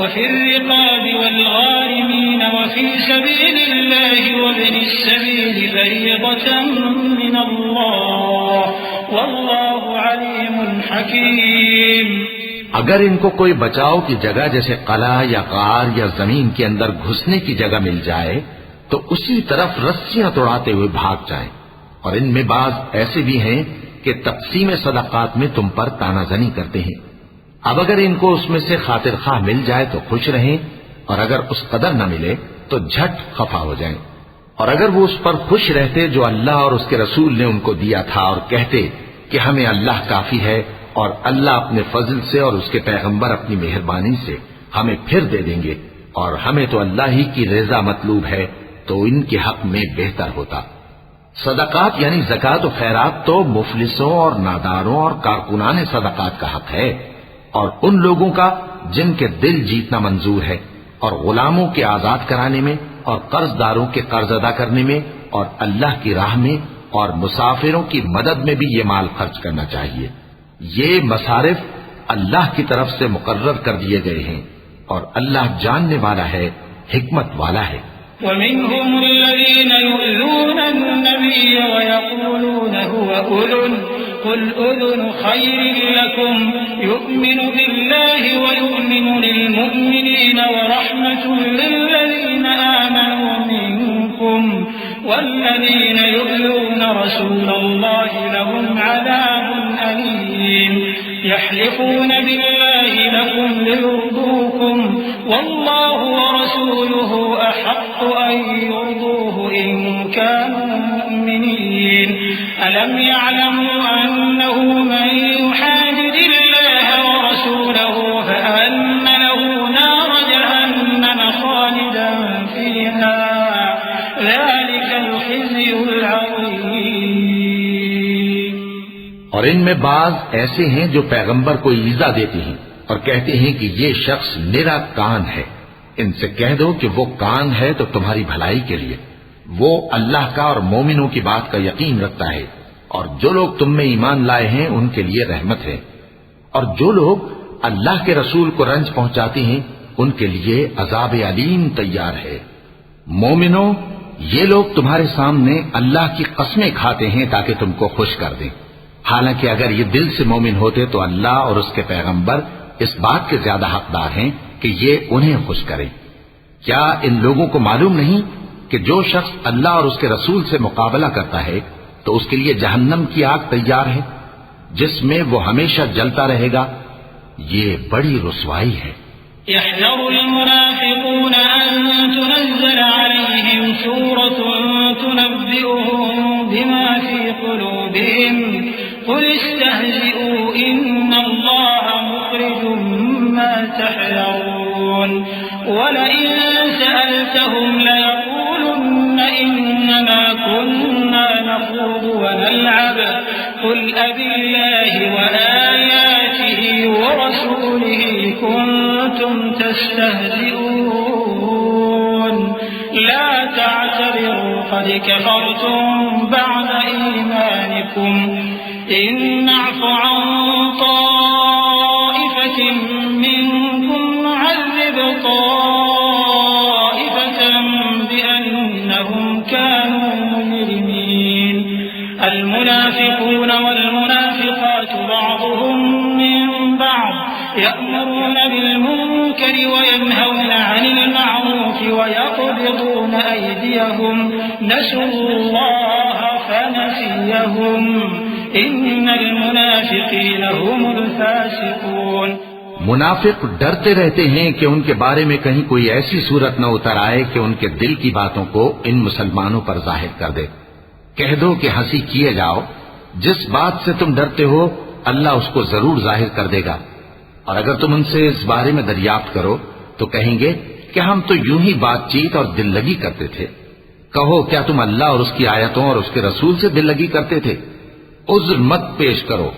وفي الرقاب والغارمين وفي سبيل الله وابن السبيل فريضة من الله والله عليم حكيم. اگر ان کو کوئی بچاؤ کی جگہ جیسے قلعہ یا غار یا زمین کے اندر گھسنے کی جگہ مل جائے تو اسی طرف رسیاں توڑاتے ہوئے بھاگ جائیں. اور ان میں بعض ایسے بھی ہیں کہ تقسیم صدقات میں تم پر تانا زنی کرتے ہیں. اب اگر ان کو اس میں سے خاطر خواہ مل جائے تو خوش رہیں، اور اگر اس قدر نہ ملے تو جھٹ خفا ہو جائیں. اور اگر وہ اس پر خوش رہتے جو اللہ اور اس کے رسول نے ان کو دیا تھا، اور کہتے کہ ہمیں اللہ کافی ہے اور اللہ اپنے فضل سے اور اس کے پیغمبر اپنی مہربانی سے ہمیں پھر دے دیں گے اور ہمیں تو اللہ ہی کی رضا مطلوب ہے، تو ان کے حق میں بہتر ہوتا. صدقات یعنی زکوٰۃ و خیرات تو مفلسوں اور ناداروں اور کارکنان صدقات کا حق ہے، اور ان لوگوں کا جن کے دل جیتنا منظور ہے، اور غلاموں کے آزاد کرانے میں، اور قرض داروں کے قرض ادا کرنے میں، اور اللہ کی راہ میں، اور مسافروں کی مدد میں بھی یہ مال خرچ کرنا چاہیے. یہ مصارف اللہ کی طرف سے مقرر کر دیے گئے ہیں، اور اللہ جاننے والا ہے، حکمت والا ہے. ومنهم الذين يؤذون النبي ويقولون هو أذن قل أذن خير لكم يؤمن بالله ويؤمن للمؤمنين ورحمة للذين آمنوا منكم والذين يؤذون رسول الله لهم عذاب أليم. يحلفون بالله لكم ليرضوكم والله ورسوله أحق أن يرضوه إن كانوا مؤمنين. ألم يعلموا أنه من يحادد الله ورسوله فأن له نار جهنم خالدا فيها ذلك الخزي العظيم. اور ان میں بعض ایسے ہیں جو پیغمبر کو ایذا دیتے ہیں اور کہتے ہیں کہ یہ شخص نرا کان ہے. ان سے کہہ دو کہ وہ کان ہے تو تمہاری بھلائی کے لیے، وہ اللہ کا اور مومنوں کی بات کا یقین رکھتا ہے، اور جو لوگ تم میں ایمان لائے ہیں ان کے لیے رحمت ہے، اور جو لوگ اللہ کے رسول کو رنج پہنچاتے ہیں ان کے لیے عذاب علیم تیار ہے. مومنوں، یہ لوگ تمہارے سامنے اللہ کی قسمیں کھاتے ہیں تاکہ تم کو خوش کر دیں، حالانکہ اگر یہ دل سے مومن ہوتے تو اللہ اور اس کے پیغمبر اس بات کے زیادہ حقدار ہیں کہ یہ انہیں خوش کریں۔ کیا ان لوگوں کو معلوم نہیں کہ جو شخص اللہ اور اس کے رسول سے مقابلہ کرتا ہے تو اس کے لیے جہنم کی آگ تیار ہے جس میں وہ ہمیشہ جلتا رہے گا، یہ بڑی رسوائی ہے۔ يحذر المنافقون أن تنزل عليهم سورة تنبئهم بما في قلوبهم قل استهزئوا إن الله مخرج ما تحذرون ولئن سألتهم ليقولن إنما كنا نخوض ونلعب قل أبالله وآياته ورسوله كنتم تستهزئون لا تعتذروا قد كفرتم بعد إيمانكم إن نعف عن طائفة منكم نعذب طائفة بأنهم كانوا مجرمين المنافقون والمنافقات بعضهم من بعض يأمرون بالمنكر وينهون عن المعروف ويقبضون أيديهم نسوا الله فنسيهم إن المنافقين هم الفاسقون۔ منافق ڈرتے رہتے ہیں کہ ان کے بارے میں کہیں کوئی ایسی صورت نہ اتر آئے کہ ان کے دل کی باتوں کو ان مسلمانوں پر ظاہر کر دے۔ کہہ دو کہ ہنسی کیے جاؤ، جس بات سے تم ڈرتے ہو اللہ اس کو ضرور ظاہر کر دے گا، اور اگر تم ان سے اس بارے میں دریافت کرو تو کہیں گے کہ ہم تو یوں ہی بات چیت اور دل لگی کرتے تھے۔ کہو کیا تم اللہ اور اس کی آیتوں اور اس کے رسول سے دل لگی کرتے تھے؟ عذر مت پیش کرو،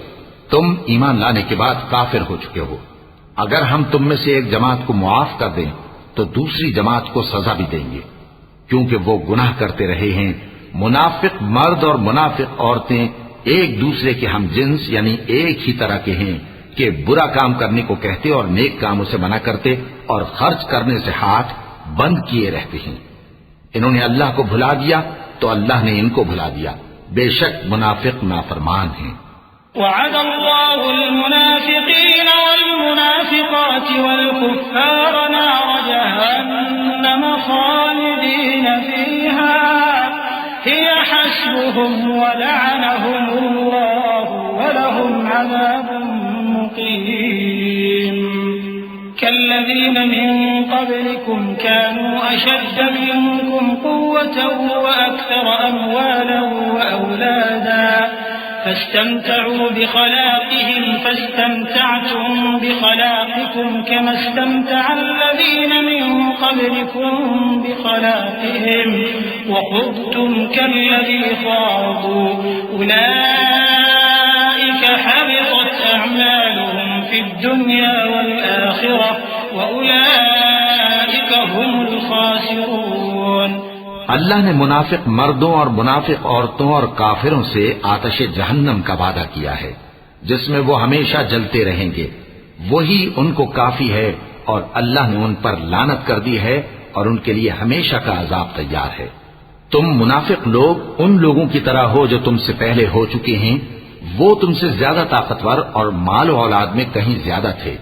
تم ایمان لانے کے بعد کافر ہو چکے ہو۔ اگر ہم تم میں سے ایک جماعت کو معاف کر دیں تو دوسری جماعت کو سزا بھی دیں گے، کیونکہ وہ گناہ کرتے رہے ہیں۔ منافق مرد اور منافق عورتیں ایک دوسرے کے ہم جنس یعنی ایک ہی طرح کے ہیں کہ برا کام کرنے کو کہتے اور نیک کاموں سے منع کرتے اور خرچ کرنے سے ہاتھ بند کیے رہتے ہیں۔ انہوں نے اللہ کو بھلا دیا تو اللہ نے ان کو بھلا دیا، بے شک منافق نافرمان ہیں۔ وعد الله المنافقين والمنافقات والكفار نار جهنم خالدين فيها هي حسبهم ولعنهم الله ولهم عذاب مقيم كالذين من قبلكم كانوا أشد منكم قوة وأكثر أموالا وأولادا فاستمتعوا بخلاقهم فاستمتعتم بخلاقكم كما استمتع الذين من قبلكم بخلاقهم وخضتم كالذي خاضوا أولئك حبطت أعمالهم في الدنيا والآخرة وأولئك هم الخاسرون۔ اللہ نے منافق مردوں اور منافق عورتوں اور کافروں سے آتش جہنم کا وعدہ کیا ہے جس میں وہ ہمیشہ جلتے رہیں گے، وہی ان کو کافی ہے، اور اللہ نے ان پر لعنت کر دی ہے اور ان کے لیے ہمیشہ کا عذاب تیار ہے۔ تم منافق لوگ ان لوگوں کی طرح ہو جو تم سے پہلے ہو چکے ہیں، وہ تم سے زیادہ طاقتور اور مال و اولاد میں کہیں زیادہ تھے،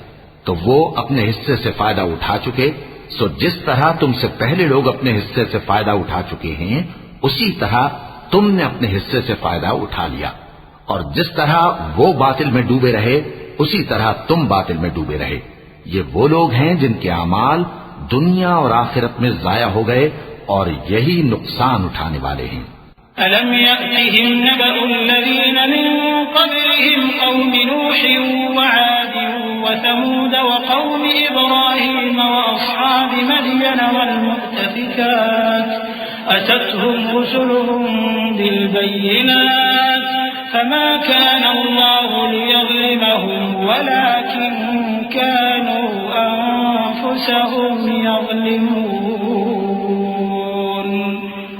تو وہ اپنے حصے سے فائدہ اٹھا چکے، سو جس طرح تم سے پہلے لوگ اپنے حصے سے فائدہ اٹھا چکے ہیں اسی طرح تم نے اپنے حصے سے فائدہ اٹھا لیا، اور جس طرح وہ باطل میں ڈوبے رہے اسی طرح تم باطل میں ڈوبے رہے۔ یہ وہ لوگ ہیں جن کے اعمال دنیا اور آخرت میں ضائع ہو گئے اور یہی نقصان اٹھانے والے ہیں۔ أَلَمْ يَأْتِهِمْ نَبَأُ الَّذِينَ مِن قَبْلِهِمْ قَوْمِ نُوحٍ وَعَادٍ وَثَمُودَ وَقَوْمِ إِبْرَاهِيمَ وَأَصْحَابِ مَدْيَنَ وَالْمُؤْتَفِكَاتِ أَتَتْهُمْ رُسُلُهُم بِالْبَيِّنَاتِ فَمَا كَانَ اللَّهُ لِيَظْلِمَهُمْ وَلَكِن كَانُوا أَنفُسَهُمْ يَظْلِمُونَ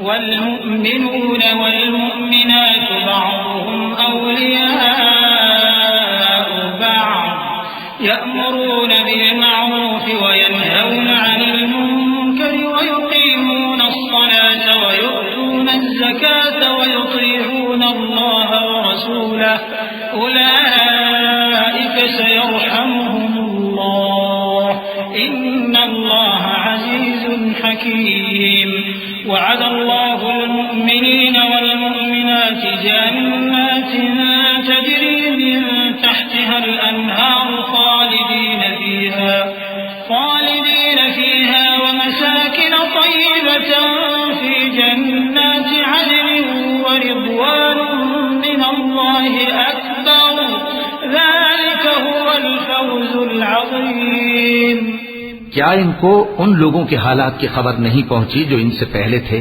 والمؤمنون والمؤمنات بعضهم أولياء بعض يأمرون بالمعروف وينهون عن المنكر ويقيمون الصلاة ويؤتون الزكاة ويطيعون الله ورسوله أولئك سيرحمهم الله حكيم وعد الله المؤمنين والمؤمنات جنات تجري من تحتها الأنهار خالدين فيها ومساكن طيبة في جنات عدن ورضوان من الله أكبر ذلك هو الفوز العظيم۔ کیا ان کو ان لوگوں کے حالات کی خبر نہیں پہنچی جو ان سے پہلے تھے،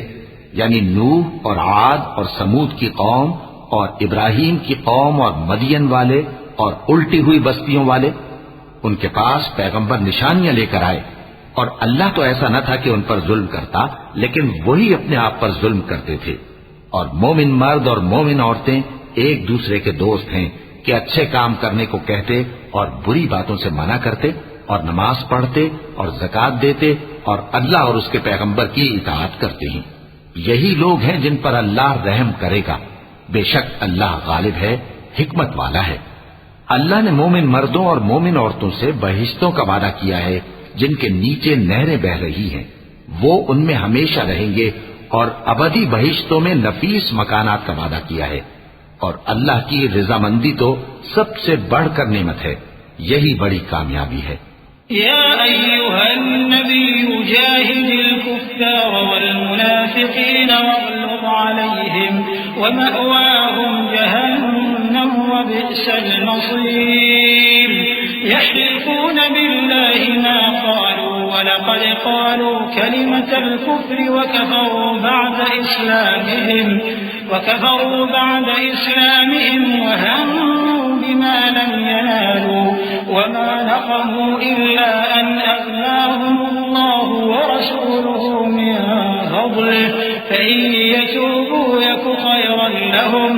یعنی نوح اور عاد اور سمود کی قوم اور ابراہیم کی قوم اور مدین والے اور الٹی ہوئی بستیوں والے؟ ان کے پاس پیغمبر نشانیاں لے کر آئے، اور اللہ تو ایسا نہ تھا کہ ان پر ظلم کرتا، لیکن وہی اپنے آپ پر ظلم کرتے تھے۔ اور مومن مرد اور مومن عورتیں ایک دوسرے کے دوست ہیں کہ اچھے کام کرنے کو کہتے اور بری باتوں سے منع کرتے اور نماز پڑھتے اور زکوٰۃ دیتے اور اللہ اور اس کے پیغمبر کی اطاعت کرتے ہیں۔ یہی لوگ ہیں جن پر اللہ رحم کرے گا، بے شک اللہ غالب ہے، حکمت والا ہے۔ اللہ نے مومن مردوں اور مومن عورتوں سے بہشتوں کا وعدہ کیا ہے جن کے نیچے نہریں بہ رہی ہیں، وہ ان میں ہمیشہ رہیں گے، اور ابدی بہشتوں میں نفیس مکانات کا وعدہ کیا ہے۔ اور اللہ کی رضامندی تو سب سے بڑھ کر نعمت ہے، یہی بڑی کامیابی ہے۔ يا أيها النبي جاهد الكفار والمنافقين واغلظ عليهم ومأواهم جهنم وبئس المصير يحلفون بالله ما قالوا ولقد قالوا كلمة الكفر وكفروا بعد إسلامهم وهموا بما لم ينالوا وما نقموا إلا أن أغناهم الله ورسوله من فضله فإن يتوبوا يك خيرا لهم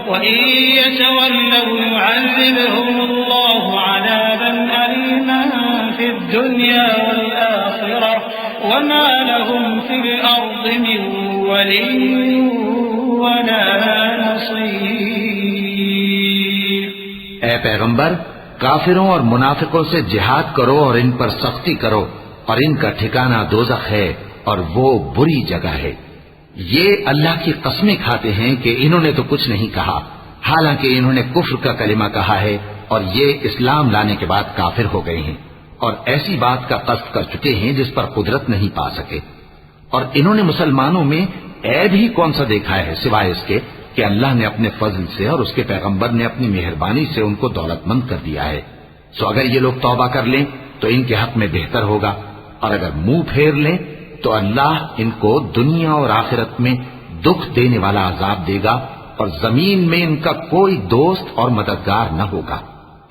وإن يتولوا يعذبهم الله عذابا أليما في الدنيا والآخرة وما لهم في الأرض من ولي ولا نصير۔ اے پیغمبر، کافروں اور منافقوں سے جہاد کرو اور ان پر سختی کرو، اور ان کا ٹھکانہ دوزخ ہے اور وہ بری جگہ ہے۔ یہ اللہ کی قسمیں کھاتے ہیں کہ انہوں نے تو کچھ نہیں کہا، حالانکہ انہوں نے کفر کا کلمہ کہا ہے اور یہ اسلام لانے کے بعد کافر ہو گئے ہیں، اور ایسی بات کا قصد کر چکے ہیں جس پر قدرت نہیں پا سکے۔ اور انہوں نے مسلمانوں میں عیب ہی کون سا دیکھا ہے سوائے اس کے کہ اللہ نے اپنے فضل سے اور اس کے پیغمبر نے اپنی مہربانی سے ان کو دولت مند کر دیا ہے۔ سو اگر یہ لوگ توبہ کر لیں تو ان کے حق میں بہتر ہوگا، اور اگر منہ پھیر لیں تو اللہ ان کو دنیا اور آخرت میں دکھ دینے والا عذاب دے گا، اور زمین میں ان کا کوئی دوست اور مددگار نہ ہوگا۔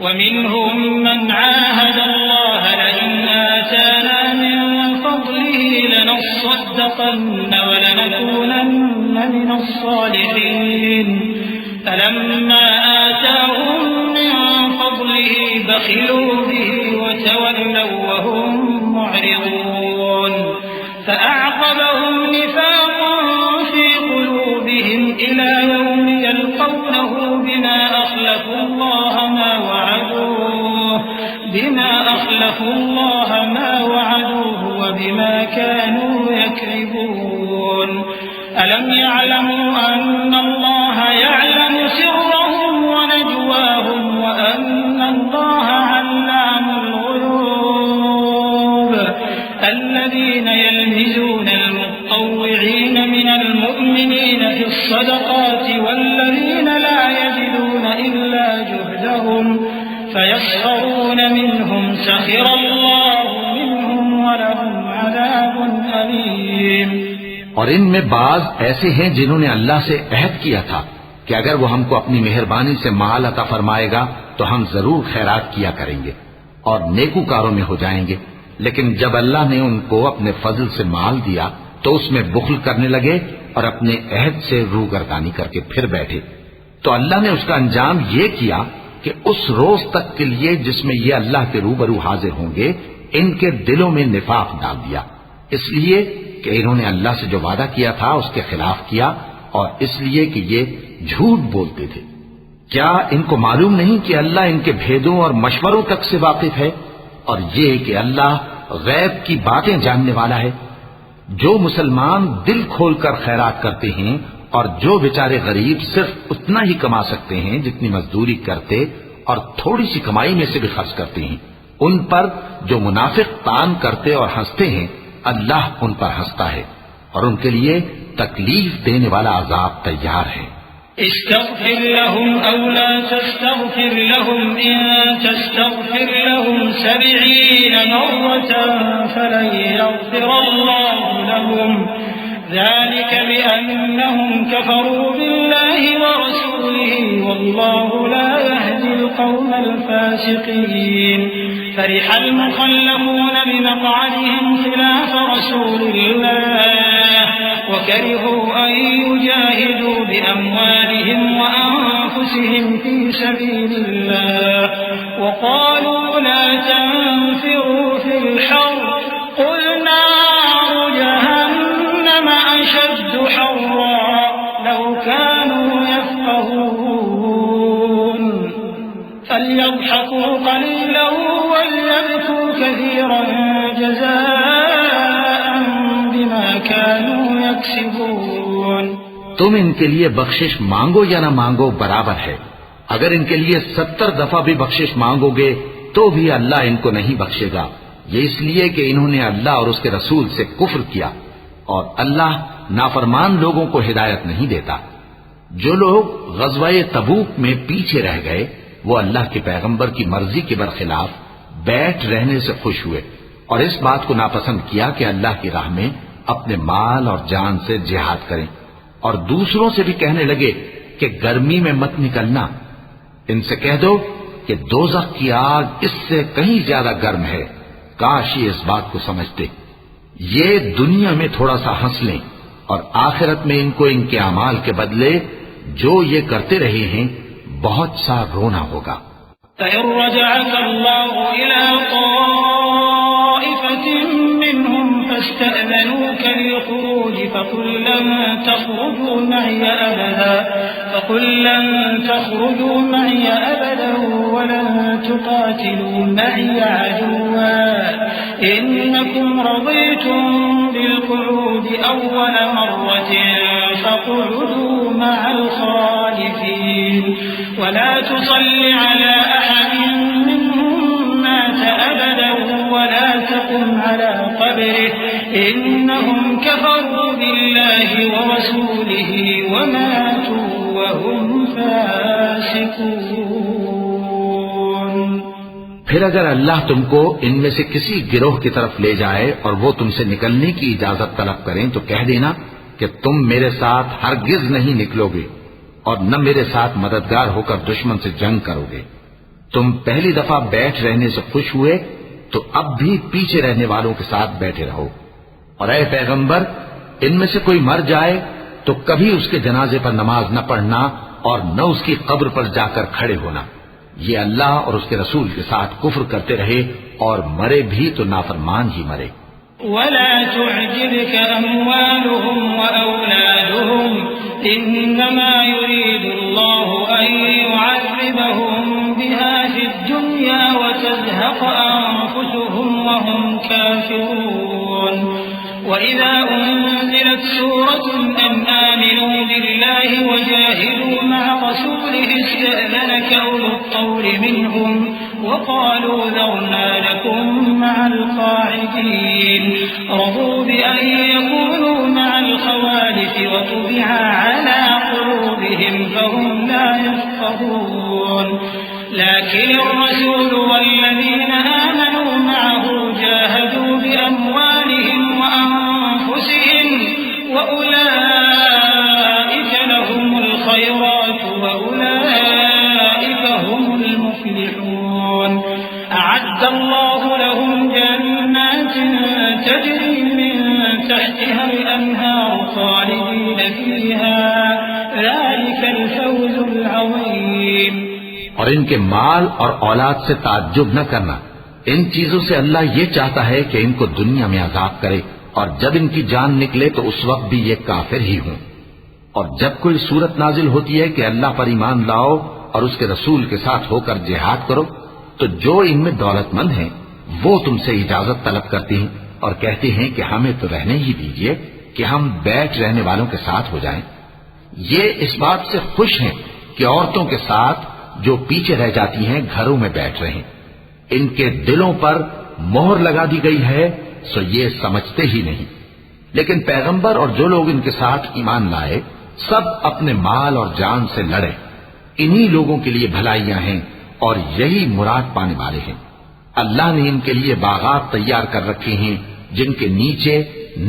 وَمِنْهُمْ مَنْ عَاهَدَ اللَّهَ لَئِنْ آتَانَا مِنْ فَضْلِهِ لَنَصَّدَّقَنَّ وَلَنَكُونَنَّ مِنَ الصَّالِحِينَ فَلَمَّا آتَاهُمْ مِنْ فَضْلِهِ بَخِلُوا بِهِ وَتَوَلَّوْا وَهُمْ مُعْرِضُونَ فَأَعْقَبَهُمْ نِفَاقًا فِي قُلُوبِهِمْ إِلَى يَوْمِ يَلْقَوْنَهُ بِمَا أَخْلَفُوا اللَّهَ مَا وَعَدُوهُ وَبِمَا كَانُوا يَكْذِبُونَ أَلَمْ يَعْلَمُوا أَنَّ اللَّهَ يَعْلَمُ سِرَّهُمْ وَنَجْوَاهُمْ وَأَنَّ اللَّهَ عَلَّامُ الْغُيُوبِ الَّذِينَ يَلْمِزُونَ الْمُطَّوِّعِينَ مِنَ الْمُؤْمِنِينَ فِي الصَّدَقَاتِ وَالَّذِينَ لَا يَجِدُونَ إِلَّا جُهْدَهُمْ فَيَسْخَرُونَ مِنْهُمْ سَخِرَ اللَّهُ مِنْهُمْ وَلَهُمْ عَذَابٌ أَلِيمٌ۔ اور ان میں بعض ایسے ہیں جنہوں نے اللہ سے عہد کیا تھا کہ اگر وہ ہم کو اپنی مہربانی سے مال عطا فرمائے گا تو ہم ضرور خیرات کیا کریں گے اور نیکوکاروں میں ہو جائیں گے، لیکن جب اللہ نے ان کو اپنے فضل سے مال دیا تو اس میں بخل کرنے لگے اور اپنے عہد سے روگردانی کر کے پھر بیٹھے۔ تو اللہ نے اس کا انجام یہ کیا کہ اس روز تک کے لیے جس میں یہ اللہ کے روبرو حاضر ہوں گے ان کے دلوں میں نفاق ڈال دیا، اس لیے کہ انہوں نے اللہ سے جو وعدہ کیا تھا اس کے خلاف کیا، اور اس لیے کہ یہ جھوٹ بولتے تھے۔ کیا ان کو معلوم نہیں کہ اللہ ان کے بھیدوں اور مشوروں تک سے واقف ہے، اور یہ کہ اللہ غیب کی باتیں جاننے والا ہے؟ جو مسلمان دل کھول کر خیرات کرتے ہیں اور جو بیچارے غریب صرف اتنا ہی کما سکتے ہیں جتنی مزدوری کرتے اور تھوڑی سی کمائی میں سے بھی خرچ کرتے ہیں، ان پر جو منافق تان کرتے اور ہنستے ہیں اللہ ان پر ہنستا ہے اور ان کے لیے تکلیف دینے والا عذاب تیار ہے۔ استغفر لهم أو لا تستغفر لهم إن تستغفر لهم 70 مرة فلن يغفر الله لهم ذلك بأنهم كفروا بالله ورسوله والله لا يهدي القوم الفاسقين فرح المخلفون بمقعدهم خلاف رسول الله وكرهوا أن يجاهدوا بأموالهم وأنفسهم في سبيل الله وقالوا لا تنفروا في الحر قل نار جهنم أشد حرا لو كانوا يفقهون فليضحكوا قليلا وليبكوا كثيرا جزاء بما كانوا يكسبون۔ تم ان کے لیے بخشش مانگو یا نہ مانگو برابر ہے، اگر ان کے لیے 70 دفعہ بھی بخشش مانگو گے تو بھی اللہ ان کو نہیں بخشے گا، یہ اس لیے کہ انہوں نے اللہ اور اس کے رسول سے کفر کیا اور اللہ نافرمان لوگوں کو ہدایت نہیں دیتا۔ جو لوگ غزوہ تبوک میں پیچھے رہ گئے وہ اللہ کے پیغمبر کی مرضی کے برخلاف بیٹھ رہنے سے خوش ہوئے اور اس بات کو ناپسند کیا کہ اللہ کی راہ میں اپنے مال اور جان سے جہاد کریں، اور دوسروں سے بھی کہنے لگے کہ گرمی میں مت نکلنا، ان سے کہہ دو کہ دوزخ کی آگ اس سے کہیں زیادہ گرم ہے، کاش یہ اس بات کو سمجھتے۔ یہ دنیا میں تھوڑا سا ہنس لیں اور آخرت میں ان کو ان کے اعمال کے بدلے جو یہ کرتے رہے ہیں بہت سا رونا ہوگا۔ فإن رجعك الله إلى طائفة منهم فاستأذنوك للخروج فقل لن تخرجوا معي أبدا ولن تقاتلوا معي عدوا إنكم رضيتم بالقعود أول مرة فاقعدوا مع الخالفين ولا تصل على أحد منهم مات أبدا ولا تقم على قبره إنهم كفروا بالله ورسوله وماتوا وهم فاسقون۔ پھر اگر اللہ تم کو ان میں سے کسی گروہ کی طرف لے جائے اور وہ تم سے نکلنے کی اجازت طلب کریں تو کہہ دینا کہ تم میرے ساتھ ہرگز نہیں نکلو گے اور نہ میرے ساتھ مددگار ہو کر دشمن سے جنگ کرو گے۔ تم پہلی دفعہ بیٹھ رہنے سے خوش ہوئے تو اب بھی پیچھے رہنے والوں کے ساتھ بیٹھے رہو، اور اے پیغمبر ان میں سے کوئی مر جائے تو کبھی اس کے جنازے پر نماز نہ پڑھنا اور نہ اس کی قبر پر جا کر کھڑے ہونا، یہ اللہ اور اس کے رسول کے ساتھ کفر کرتے رہے اور مرے بھی تو نافرمان ہی مرے۔ ولا تعجبك أموالهم وأولادهم إنما يريد الله أن يعذبهم بها في الدنيا وتزهق أنفسهم وهم كافرون وإذا أنزلت سورة أن آمنوا بالله وجاهدوا مع رسوله استأذنك أولو الطول منهم وقالوا ذرنا لكم مع القاعدين رضوا بأن يكونوا مع الخوالف وطبع على قلوبهم فهم لا يفقهون لكن الرسول والذين آمنوا معه جاهدوا بأموالهم وأنفسهم وأولئك لهم الخيرات وأولئك هم المفلحون أعد الله لهم جنات تجري من تحتها الأنهار خالدين فيها ذلك الفوز العظيم۔ اور ان کے مال اور اولاد سے تعجب نہ کرنا، ان چیزوں سے اللہ یہ چاہتا ہے کہ ان کو دنیا میں عذاب کرے اور جب ان کی جان نکلے تو اس وقت بھی یہ کافر ہی ہوں، اور جب کوئی صورت نازل ہوتی ہے کہ اللہ پر ایمان لاؤ اور اس کے رسول کے ساتھ ہو کر جہاد کرو تو جو ان میں دولت مند ہیں وہ تم سے اجازت طلب کرتے ہیں اور کہتے ہیں کہ ہمیں تو رہنے ہی دیجئے کہ ہم بیٹھ رہنے والوں کے ساتھ ہو جائیں۔ یہ اس بات سے خوش ہیں کہ عورتوں کے ساتھ جو پیچھے رہ جاتی ہیں گھروں میں بیٹھ رہے ہیں۔ ان کے دلوں پر مہر لگا دی گئی ہے، سو یہ سمجھتے ہی نہیں۔ لیکن پیغمبر اور جو لوگ ان کے ساتھ ایمان لائے سب اپنے مال اور جان سے لڑے۔ انہی لوگوں کے لیے بھلائیاں ہیں اور یہی مراد پانے والے ہیں۔ اللہ نے ان کے لیے باغات تیار کر رکھے ہیں جن کے نیچے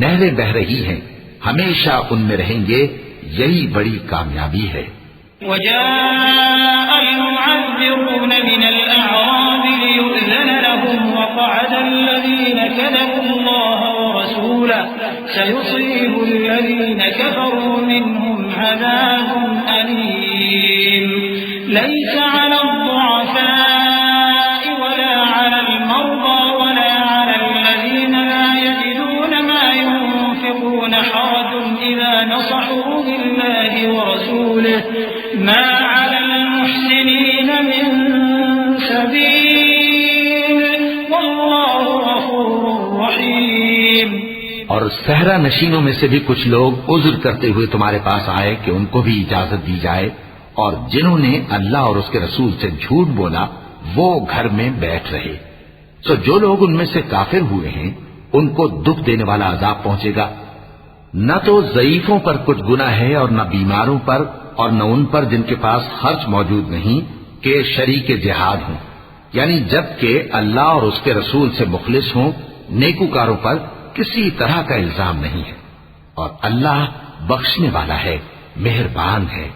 نہریں بہ رہی ہیں، ہمیشہ ان میں رہیں گے، یہی بڑی کامیابی ہے۔ وجاء المعذرون من الأعراب ليؤذن لهم وقعد الذين كذبوا الله ورسوله سيصيب الذين كفروا منهم عذاب أليم ليس على الضعفاء ولا على المرضى ولا على الذين لا يجدون ما ينفقون حرج إذا نصحوا لله ورسوله ما على المحسنين من سبيل والله غفور رحيم۔ اور صحرا نشینوں میں سے بھی کچھ لوگ عذر کرتے ہوئے تمہارے پاس آئے کہ ان کو بھی اجازت دی جائے، اور جنہوں نے اللہ اور اس کے رسول سے جھوٹ بولا وہ گھر میں بیٹھ رہے۔ سو جو لوگ ان میں سے کافر ہوئے ہیں ان کو دکھ دینے والا عذاب پہنچے گا۔ نہ تو ضعیفوں پر کچھ گناہ ہے اور نہ بیماروں پر اور نہ ان پر جن کے پاس خرچ موجود نہیں کہ شریک جہاد ہوں، یعنی جب کہ اللہ اور اس کے رسول سے مخلص ہوں، نیکوکاروں پر کسی طرح کا الزام نہیں ہے، اور اللہ بخشنے والا ہے، مہربان ہے۔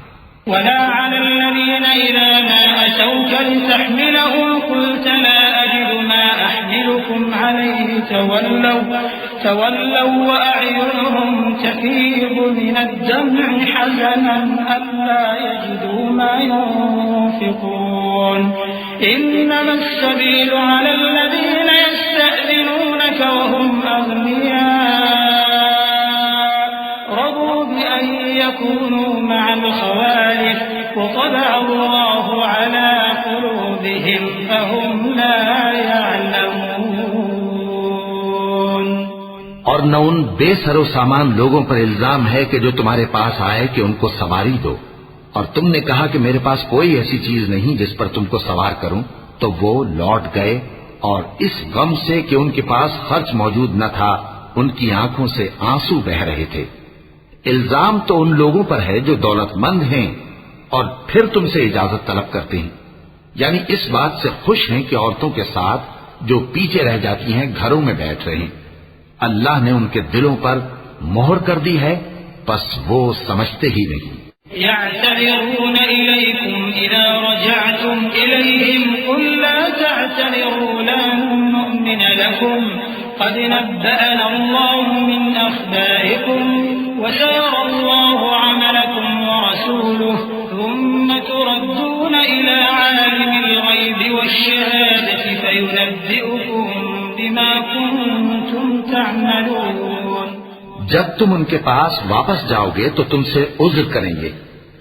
ولا على الذين إذا ما أتوك لتحملهم قلت لا أجد ما أحملكم عليه تولوا وأعينهم تفيض من الدمع حزنا ألا يجدوا ما ينفقون إنما السبيل على الذين يستأذنونك وهم أغنياء رضوا بأن يكونوا مع الخوالف وطبع الله على قلوبهم فهم لا يعلمون۔ اور نہ ان بے سر و سامان لوگوں پر الزام ہے کہ جو تمہارے پاس آئے کہ ان کو سواری دو، اور تم نے کہا کہ میرے پاس کوئی ایسی چیز نہیں جس پر تم کو سوار کروں، تو وہ لوٹ گئے، اور اس غم سے کہ ان کے پاس خرچ موجود نہ تھا ان کی آنکھوں سے آنسو بہ رہے تھے۔ الزام تو ان لوگوں پر ہے جو دولت مند ہیں اور پھر تم سے اجازت طلب کرتے ہیں، یعنی اس بات سے خوش ہیں کہ عورتوں کے ساتھ جو پیچھے رہ جاتی ہیں گھروں میں بیٹھ رہے ہیں۔ اللہ نے ان کے دلوں پر مہر کر دی ہے، بس وہ سمجھتے ہی نہیں۔ يعتذرون إليكم إذا رجعتم إليهم قل لا تعتذروا لن نؤمن لكم قد نبأنا الله من أخباركم وسيرى الله عملكم ورسوله ثم تردون إلى عالم الغيب والشهادة فينبئكم بما كنتم تعملون۔ جب تم ان کے پاس واپس جاؤ گے تو تم سے عذر کریں گے،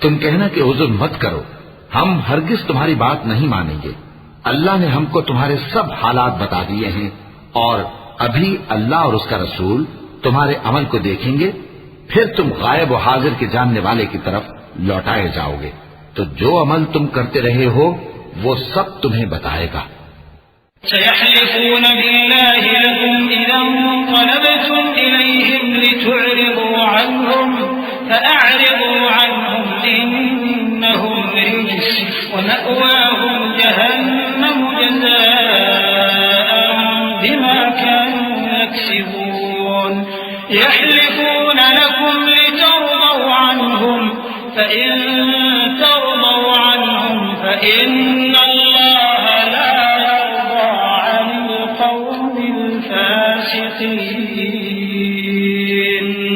تم کہنا کہ عذر مت کرو، ہم ہرگز تمہاری بات نہیں مانیں گے۔ اللہ نے ہم کو تمہارے سب حالات بتا دیے ہیں، اور ابھی اللہ اور اس کا رسول تمہارے عمل کو دیکھیں گے، پھر تم غائب و حاضر کے جاننے والے کی طرف لوٹائے جاؤ گے، تو جو عمل تم کرتے رہے ہو وہ سب تمہیں بتائے گا۔ سيحلفون بالله لكم إذا انقلبتم إليهم لتعرضوا عنهم فأعرضوا عنهم إنهم رجس ومأواهم جهنم جزاء بما كانوا يكسبون يحلفون لكم لترضوا عنهم فإن ترضوا عنهم فإن الله لا يرضى عن القوم الفاسقين۔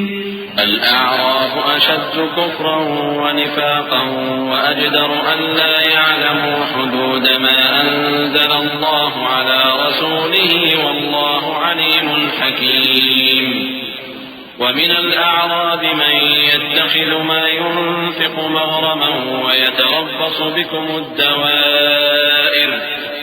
الأعراب أشد كفرا ونفاقا وأجدر أن لا يعلموا حدود ما أنزل الله على رسوله والله عليم حكيم۔ ومن الأعراب من يتخذ ما ينفق مغرما ويتربص بكم الدوائر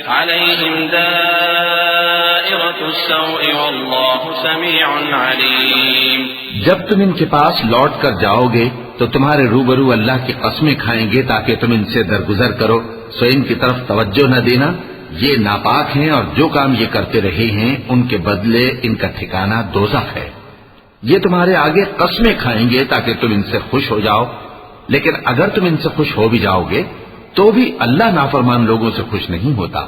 عليهم دائرة دائرة السوء والله سميع عليم. جب تم ان کے پاس لوٹ کر جاؤ گے تو تمہارے روبرو اللہ کی قسمیں کھائیں گے تاکہ تم ان سے درگزر کرو، سو ان کی طرف توجہ نہ دینا، یہ ناپاک ہیں اور جو کام یہ کرتے رہے ہیں ان کے بدلے ان کا ٹھکانہ دوزخ ہے. یہ تمہارے آگے قسمیں کھائیں گے تاکہ تم ان سے خوش ہو جاؤ، لیکن اگر تم ان سے خوش ہو بھی جاؤ گے تو بھی اللہ نافرمان لوگوں سے خوش نہیں ہوتا.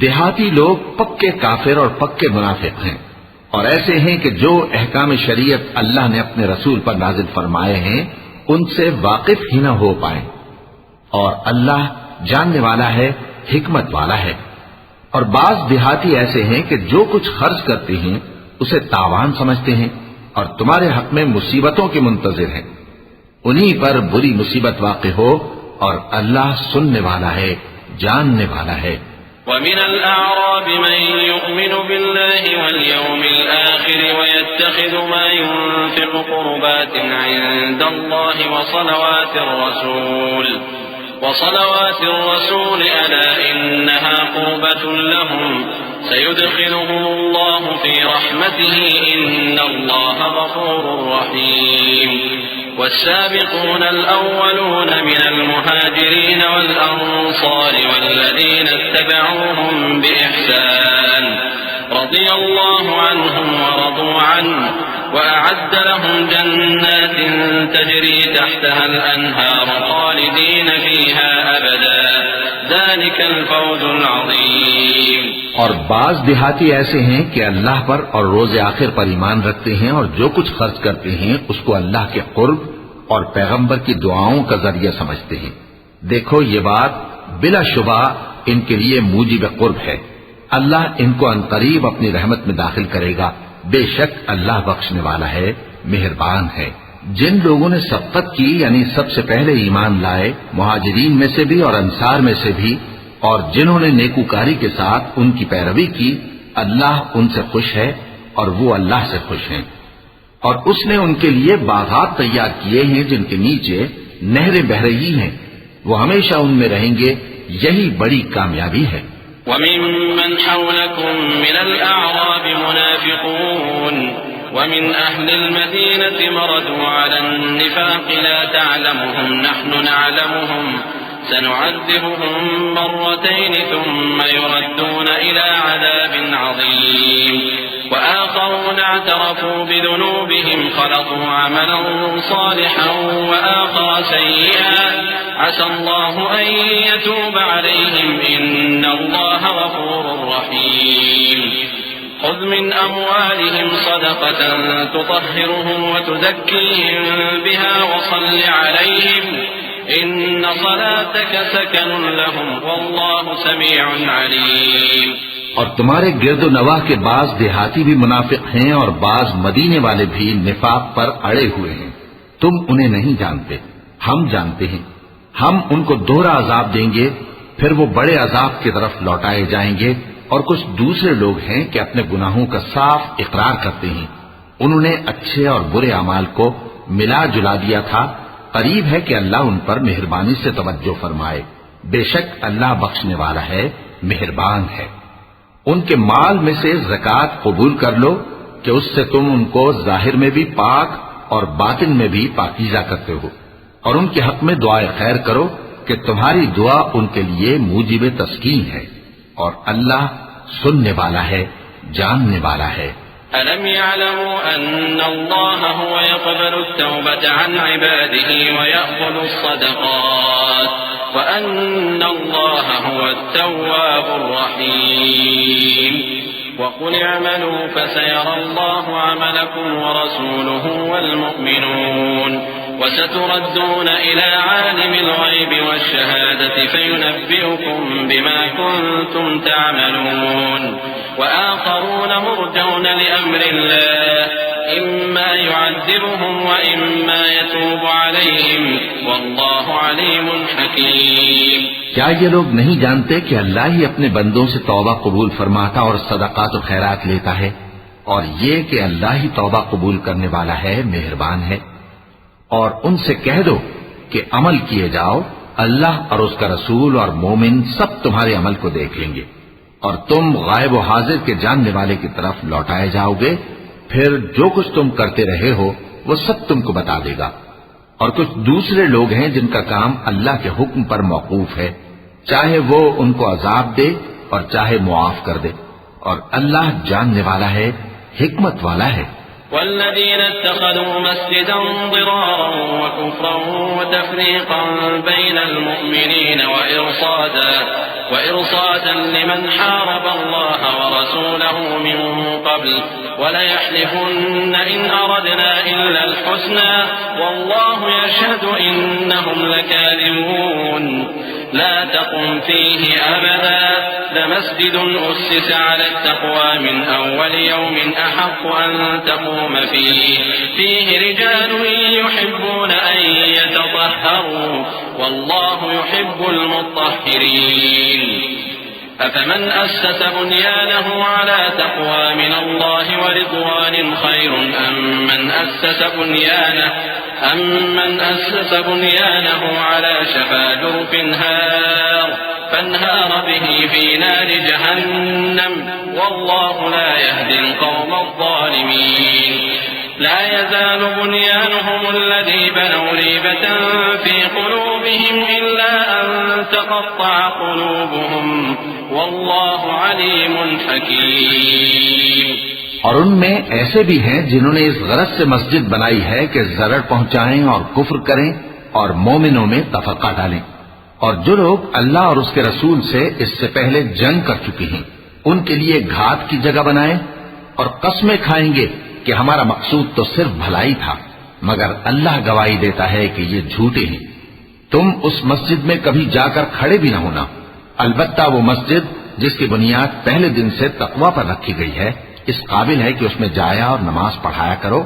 دیہاتی لوگ پکے کافر اور پکے منافق ہیں، اور ایسے ہیں کہ جو احکام شریعت اللہ نے اپنے رسول پر نازل فرمائے ہیں ان سے واقف ہی نہ ہو پائیں. اور اللہ جاننے والا ہے، حکمت والا ہے. اور بعض دیہاتی ایسے ہیں کہ جو کچھ خرچ کرتے ہیں اسے تاوان سمجھتے ہیں اور تمہارے حق میں مصیبتوں کے منتظر ہیں. انہی پر بری مصیبت واقع ہو اور اللہ سننے والا ہے، جاننے والا ہے. ومن الأعراب من يؤمن بالله واليوم الآخر ويتخذ ما ينفق قربات عند الله وصلوات الرسول ألا إنها قربة لهم سيدخلهم الله في رحمته إن الله غفور رحيم. والسابقون الأولون من المهاجرين والأنصار والذين اتبعوهم بإحسان رضي الله عنهم ورضوا عنه وأعد لهم جنات تجري تحتها الأنهار خالدين فيها أبدا ذلك الفوز العظيم. اور بعض دیہاتی ایسے ہیں کہ اللہ پر اور روز آخر پر ایمان رکھتے ہیں اور جو کچھ خرچ کرتے ہیں اس کو اللہ کے قرب اور پیغمبر کی دعاؤں کا ذریعہ سمجھتے ہیں. دیکھو یہ بات بلا شبہ ان کے لیے موجب قرب ہے. اللہ ان کو عنقریب اپنی رحمت میں داخل کرے گا. بے شک اللہ بخشنے والا ہے، مہربان ہے. جن لوگوں نے سبقت کی یعنی سب سے پہلے ایمان لائے، مہاجرین میں سے بھی اور انصار میں سے بھی، اور جنہوں نے نیکوکاری کے ساتھ ان کی پیروی کی، اللہ ان سے خوش ہے اور وہ اللہ سے خوش ہیں. اور اس نے ان کے لیے باغات تیار کیے ہیں جن کے نیچے نہریں بہہ رہی ہیں، وہ ہمیشہ ان میں رہیں گے، یہی بڑی کامیابی ہے. وَمِمَّنْ حَوْلَكُمْ مِنَ الْأَعْرَابِ مُنَافِقُونَ وَمِنْ أَهْلِ الْمَدِينَةِ مَرَدُوا عَلَى النِّفَاقِ لَا تَعْلَمُهُمْ نَحْنُ نَعْلَمُهُمْ سَنُعَذِّبُهُمْ مَرَّتَيْنِ ثُمَّ يُرَدُّونَ إِلَى عَذَابٍ عَظِيمٍ. وآخرون اعترفوا بذنوبهم خلطوا عملا صالحا وآخر سيئا عسى الله أن يتوب عليهم إن الله غفور رحيم. خذ من أموالهم صدقة تطهرهم وتزكيهم بها وصل عليهم إن صلاتك سكن لهم والله سميع عليم. اور تمہارے گرد و نواح کے بعض دیہاتی بھی منافق ہیں اور بعض مدینے والے بھی نفاق پر اڑے ہوئے ہیں. تم انہیں نہیں جانتے، ہم جانتے ہیں. ہم ان کو دوہرا عذاب دیں گے، پھر وہ بڑے عذاب کی طرف لوٹائے جائیں گے. اور کچھ دوسرے لوگ ہیں کہ اپنے گناہوں کا صاف اقرار کرتے ہیں. انہوں نے اچھے اور برے اعمال کو ملا جلا دیا تھا. قریب ہے کہ اللہ ان پر مہربانی سے توجہ فرمائے. بے شک اللہ بخشنے والا ہے، مہربان ہے. ان کے مال میں سے زکوٰۃ قبول کر لو کہ اس سے تم ان کو ظاہر میں بھی پاک اور باطن میں بھی پاکیزہ کرتے ہو. اور ان کے حق میں دعائے خیر کرو کہ تمہاری دعا ان کے لیے موجب تسکین ہے. اور اللہ سننے والا ہے، جاننے والا ہے. أَلَمْ يَعْلَمُوا أَنَّ اللَّهَ هُوَ يَقْبَلُ التَّوْبَةَ عَنْ عِبَادِهِ وَيَأْخُذُ الصَّدَقَاتِ وَأَنَّ اللَّهَ هُوَ التَّوَّابُ الرَّحِيمُ. وَقُلِ اعْمَلُوا فَسَيَرَى اللَّهُ عَمَلَكُمْ وَرَسُولُهُ وَالْمُؤْمِنُونَ وَسَتُرَدُّونَ إِلَى عَالِمِ الْغَيْبِ وَالشَّهَادَةِ فَيُنَبِّئُكُم بِمَا كُنتُمْ تَعْمَلُونَ. وآخرون مرجون لأمر الله إما يعذبهم وإما يتوب عليهم والله عليم حكيم. کیا یہ لوگ نہیں جانتے کہ اللہ ہی اپنے بندوں سے توبہ قبول فرماتا اور صدقات و خیرات لیتا ہے، اور یہ کہ اللہ ہی توبہ قبول کرنے والا ہے، مہربان ہے. اور ان سے کہہ دو کہ عمل کیے جاؤ، اللہ اور اس کا رسول اور مومن سب تمہارے عمل کو دیکھ لیں گے. اور تم غائب و حاضر کے جاننے والے کی طرف لوٹائے جاؤ گے، پھر جو کچھ تم کرتے رہے ہو وہ سب تم کو بتا دے گا۔ اور کچھ دوسرے لوگ ہیں جن کا کام اللہ کے حکم پر موقوف ہے، چاہے وہ ان کو عذاب دے اور چاہے معاف کر دے، اور اللہ جاننے والا ہے، حکمت والا ہے۔ والذين اتخذوا مسجدا ضرارا وكفرا وتفريقا بين المؤمنين وإرصادا لمن حارب الله ورسوله من قبل وليحلفن إن أردنا إلا الحسنى والله يشهد إنهم لكاذبون لا تقم فيه أبدا لمسجد أسس على التقوى من أول يوم أحق أن تقوم فيه رجال يحبون أن يتطهروا والله يحب المطهرين أفمن أسس بنيانه على تقوى من الله ورضوان خير أم من أسس بنيانه على شفا جرف فانهار به في نار جهنم والله لا يهدي القوم الظالمين لا يزال بنيانهم الذي بنوا ريبة في قلوبهم إلا أن تقطع قلوبهم والله عليم حكيم۔ اور ان میں ایسے بھی ہیں جنہوں نے اس غرض سے مسجد بنائی ہے کہ ضرر پہنچائیں اور کفر کریں اور مومنوں میں تفرقہ ڈالیں، اور جو لوگ اللہ اور اس کے رسول سے اس سے پہلے جنگ کر چکے ہیں ان کے لیے گھات کی جگہ بنائیں اور قسمیں کھائیں گے کہ ہمارا مقصود تو صرف بھلائی تھا، مگر اللہ گواہی دیتا ہے کہ یہ جھوٹے ہیں۔ تم اس مسجد میں کبھی جا کر کھڑے بھی نہ ہونا، البتہ وہ مسجد جس کی بنیاد پہلے دن سے تقوی پر رکھی گئی ہے اس قابل ہے کہ اس میں جایا اور نماز پڑھایا کرو۔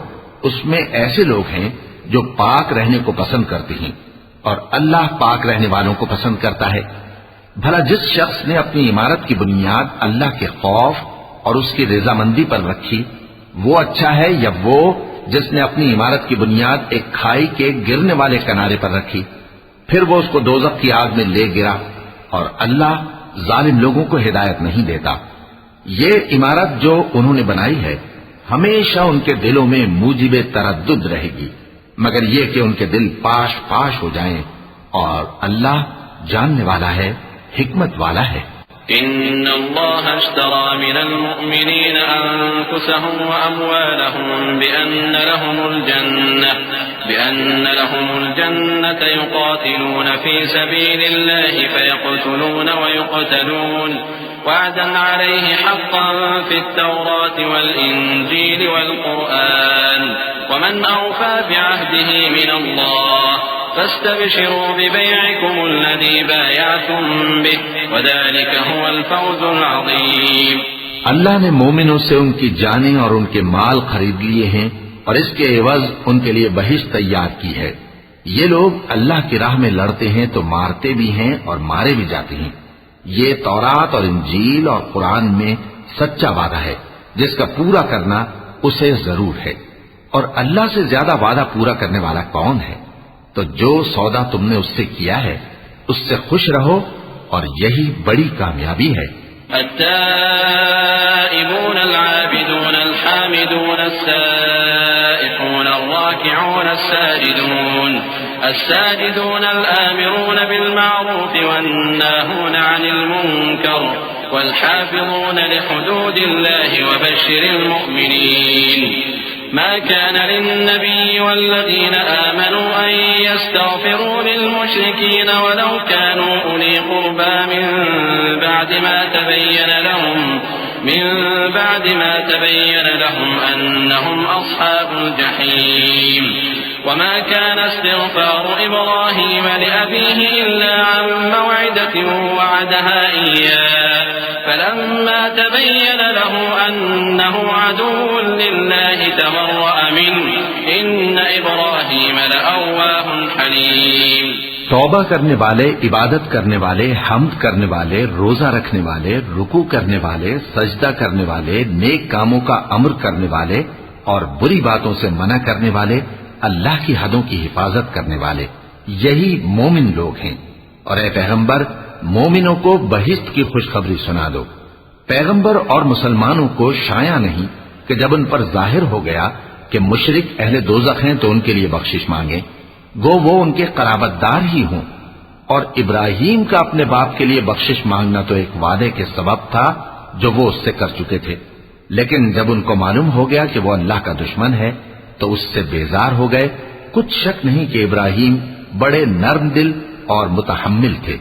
اس میں ایسے لوگ ہیں جو پاک رہنے کو پسند کرتے ہیں اور اللہ پاک رہنے والوں کو پسند کرتا ہے۔ بھلا جس شخص نے اپنی عمارت کی بنیاد اللہ کے خوف اور اس کی رضامندی پر رکھی وہ اچھا ہے یا وہ جس نے اپنی عمارت کی بنیاد ایک کھائی کے گرنے والے کنارے پر رکھی پھر وہ اس کو دوزخ کی آگ میں لے گرا، اور اللہ ظالم لوگوں کو ہدایت نہیں دیتا۔ یہ عمارت جو انہوں نے بنائی ہے ہمیشہ ان کے دلوں میں موجب تردد رہے گی، مگر یہ کہ ان کے دل پاش پاش ہو جائیں، اور اللہ جاننے والا ہے، حکمت والا ہے۔ إن الله اشترى من المؤمنين أنفسهم وأموالهم بأن لهم الجنة يقاتلون في سبيل الله فيقتلون ويقتلون وعدا عليه حقا في التوراة والإنجيل والقرآن ومن أوفى بعهده من الله فاستبشروا ببيعكم الذي بايعتم به وذلك هو الفوز العظيم۔ اللہ نے مومنوں سے ان کی جانیں اور ان کے مال خرید لیے ہیں اور اس کے عوض ان کے لیے بہشت تیار کی ہے۔ یہ لوگ اللہ کی راہ میں لڑتے ہیں تو مارتے بھی ہیں اور مارے بھی جاتے ہیں۔ یہ تورات اور انجیل اور قرآن میں سچا وعدہ ہے جس کا پورا کرنا اسے ضرور ہے، اور اللہ سے زیادہ وعدہ پورا کرنے والا کون ہے؟ تو جو سودا تم نے اس سے کیا ہے اس سے خوش رہو، اور یہی بڑی کامیابی ہے۔ التائبون العابدون الحامدون السائحون الراكعون الساجدون الآمرون بالمعروف والناهون عن المنكر والحافظون لحدود الله وبشر المؤمنين ما كان للنبي والذين آمنوا أن يستغفروا للمشركين ولو كانوا أولي قربى من بعد ما تبين لهم أنهم أصحاب الجحيم وما كان استغفار إبراهيم لأبيه إلا عن موعدة وعدها إياه فلما تبين له أنه عدو لله تبرأ منه إن إبراهيم لأواه حليم۔ توبہ کرنے والے، عبادت کرنے والے، حمد کرنے والے، روزہ رکھنے والے، رکوع کرنے والے، سجدہ کرنے والے، نیک کاموں کا امر کرنے والے اور بری باتوں سے منع کرنے والے، اللہ کی حدوں کی حفاظت کرنے والے، یہی مومن لوگ ہیں۔ اور اے پیغمبر، مومنوں کو بہشت کی خوشخبری سنا دو۔ پیغمبر اور مسلمانوں کو شایع نہیں کہ جب ان پر ظاہر ہو گیا کہ مشرک اہل دوزخ ہیں تو ان کے لیے بخشش مانگیں، گو وہ ان کے قرابت دار ہی ہوں۔ اور ابراہیم کا اپنے باپ کے لیے بخشش مانگنا تو ایک وعدے کے سبب تھا جو وہ اس سے کر چکے تھے، لیکن جب ان کو معلوم ہو گیا کہ وہ اللہ کا دشمن ہے تو اس سے بیزار ہو گئے۔ کچھ شک نہیں کہ ابراہیم بڑے نرم دل اور متحمل تھے۔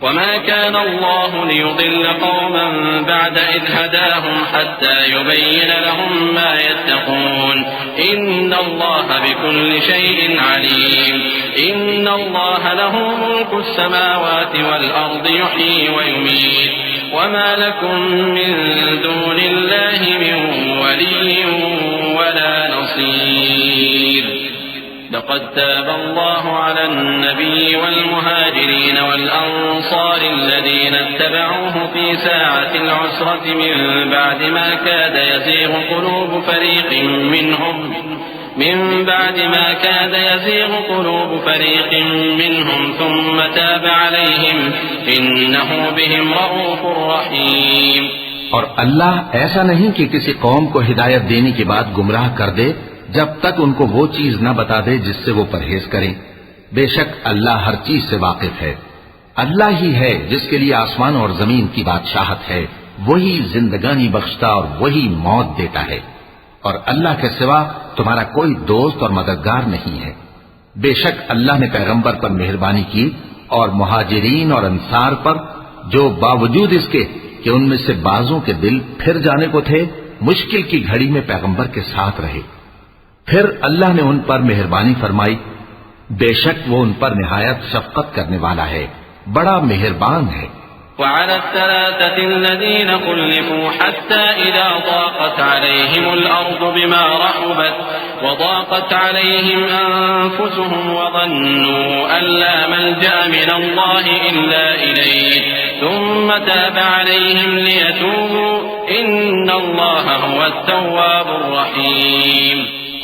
وما كان الله ليضل قوما بعد إذ هداهم حتى يبين لهم ما يتقون إن الله بكل شيء عليم إن الله له ملك السماوات والأرض يحيي ويميت وما لكم من دون الله من ولي ولا نصير لقد تاب الله على النبي والمهاجرين والأنصار الذين اتبعوه في ساعة العسرة من بعد ما كاد يزيغ قلوب فريق منهم ثم تاب عليهم إنه بهم رؤوف رحيم۔ اور اللہ ایسا نہیں کہ کسی قوم کو ہدایت دینے کے بعد گمراہ کر دے جب تک ان کو وہ چیز نہ بتا دے جس سے وہ پرہیز کریں۔ بے شک اللہ ہر چیز سے واقف ہے۔ اللہ ہی ہے جس کے لیے آسمان اور زمین کی بادشاہت ہے، وہی زندگانی بخشتا اور وہی موت دیتا ہے، اور اللہ کے سوا تمہارا کوئی دوست اور مددگار نہیں ہے۔ بے شک اللہ نے پیغمبر پر مہربانی کی اور مہاجرین اور انصار پر، جو باوجود اس کے کہ ان میں سے بعضوں کے دل پھر جانے کو تھے، مشکل کی گھڑی میں پیغمبر کے ساتھ رہے۔ پھر اللہ نے ان پر مہربانی فرمائی، بے شک وہ ان پر نہایت شفقت کرنے والا ہے، بڑا مہربان ہے۔ وعلى الثلاثة الذين خلفوا حتى إذا ضاقت عليهم الأرض بما رحبت وضاقت عليهم أنفسهم وظنوا أن لا ملجأ من الله إلا إليه ثم تاب عليهم ليتوبوا إن الله هو التواب الرحيم۔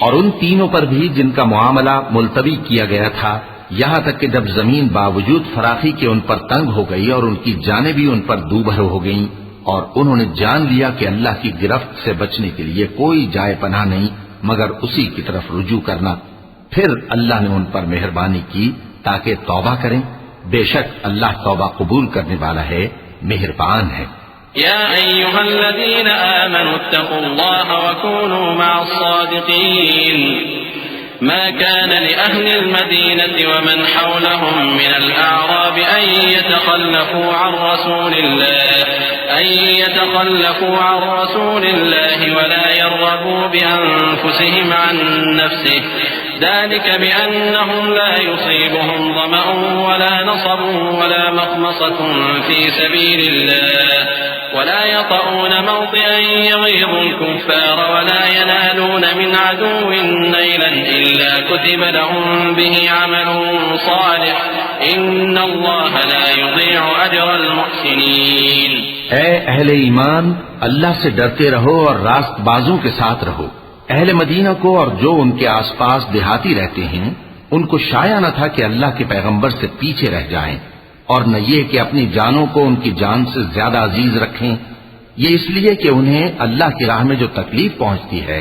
اور ان تینوں پر بھی جن کا معاملہ ملتوی کیا گیا تھا، یہاں تک کہ جب زمین باوجود فراخی کے ان پر تنگ ہو گئی اور ان کی جانیں بھی ان پر دوبھر ہو گئیں، اور انہوں نے جان لیا کہ اللہ کی گرفت سے بچنے کے لیے کوئی جائے پناہ نہیں مگر اسی کی طرف رجوع کرنا، پھر اللہ نے ان پر مہربانی کی تاکہ توبہ کریں۔ بے شک اللہ توبہ قبول کرنے والا ہے، مہربان ہے۔ يا أيها الذين آمنوا اتقوا الله وكونوا مع الصادقين ما كان لأهل المدينة ومن حولهم من الأعراب أن يتخلفوا عن رسول الله ولا يرغبوا بأنفسهم عن نفسه ذلك بأنهم لا يصيبهم ظمأ ولا نصب ولا مخمصة في سبيل الله ولا يطؤون موطئا يغيظ الكفار ولا ينالون من عدو نيلا إلا كتب لهم به عمل صالح إن الله لا يضيع أجر المحسنين۔ اے اہل ایمان، اللہ سے ڈرتے رہو اور راست بازوں کے ساتھ رہو۔ اہل مدینہ کو اور جو ان کے آس پاس دیہاتی رہتے ہیں، ان کو شایع نہ تھا کہ اللہ کے پیغمبر سے پیچھے رہ جائیں، اور نہ یہ کہ اپنی جانوں کو ان کی جان سے زیادہ عزیز رکھیں، یہ اس لیے کہ انہیں اللہ کی راہ میں جو تکلیف پہنچتی ہے،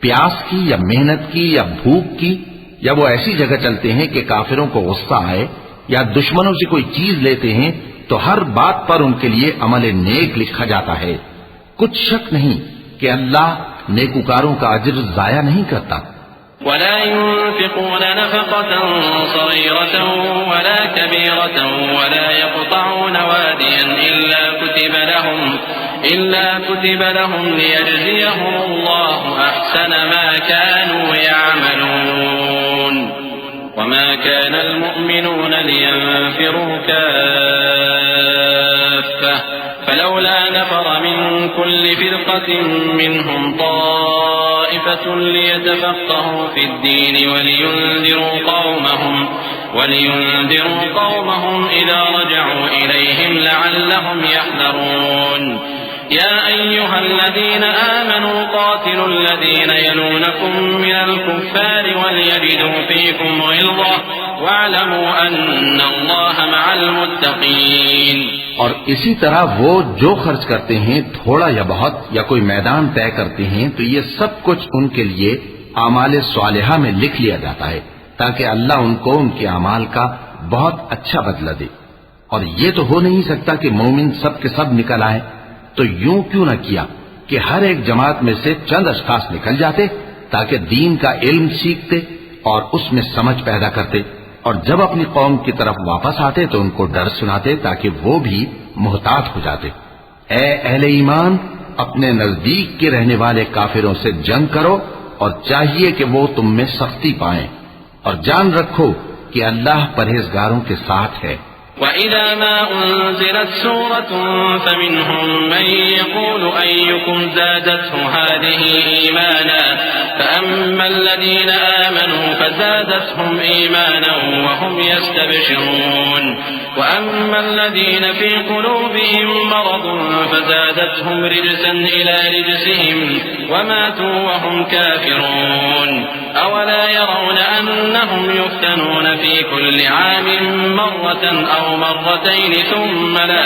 پیاس کی یا محنت کی یا بھوک کی، یا وہ ایسی جگہ چلتے ہیں کہ کافروں کو غصہ آئے یا دشمنوں سے کوئی چیز لیتے ہیں، تو ہر بات پر ان کے لیے عمل نیک لکھا جاتا ہے۔ کچھ شک نہیں کہ اللہ نیکوکاروں کا اجر ضائع نہیں کرتا۔ ولا ينفقون نفقة صغيرة ولا كبيرة ولا يقطعون واديا إلا كتب لهم ليجزيهم الله أحسن ما كانوا يعملون وما كان المؤمنون لينفروا كافة فلولا نفر من كل فرقة منهم طائفة ليتفقهوا في الدين ولينذروا قومهم إذا رجعوا إليهم لعلهم يحذرون يا أيها الذين آمنوا قاتلوا الذين يلونكم من الكفار وليجدوا فيكم غلظة واعلموا أن الله مع المتقين. اور اسی طرح وہ جو خرچ کرتے ہیں تھوڑا یا بہت یا کوئی میدان طے کرتے ہیں تو یہ سب کچھ ان کے لیے اعمال صالحہ میں لکھ لیا جاتا ہے تاکہ اللہ ان کو ان کے اعمال کا بہت اچھا بدلہ دے. اور یہ تو ہو نہیں سکتا کہ مومن سب کے سب نکل آئے، تو یوں کیوں نہ کیا کہ ہر ایک جماعت میں سے چند اشخاص نکل جاتے تاکہ دین کا علم سیکھتے اور اس میں سمجھ پیدا کرتے، اور جب اپنی قوم کی طرف واپس آتے تو ان کو ڈر سناتے تاکہ وہ بھی محتاط ہو جاتے. اے اہل ایمان، اپنے نزدیک کے رہنے والے کافروں سے جنگ کرو اور چاہیے کہ وہ تم میں سختی پائیں، اور جان رکھو کہ اللہ پرہیزگاروں کے ساتھ ہے. وَإِذَا مَا أُنزِلَتْ سُورَةٌ فَمِنْهُمْ مَنْ يَقُولُ أَيُّكُمْ زَادَتْهُ هَٰذِهِ إِيمَانًا فَأَمَّا الَّذِينَ آمَنُوا فَزَادَتْهُمْ إِيمَانًا وَهُمْ يَسْتَبْشِرُونَ وَأَمَّا الَّذِينَ فِي قُلُوبِهِم مَّرَضٌ فَزَادَتْهُمْ رِجْسًا إِلَىٰ رِجْسِهِمْ وَمَاتُوا وَهُمْ كَافِرُونَ أَوَلَا يَرَوْنَ أَنَّهُمْ يُفْتَنُونَ فِي كُلِّ عَامٍ مرة أو مرتين ثم لا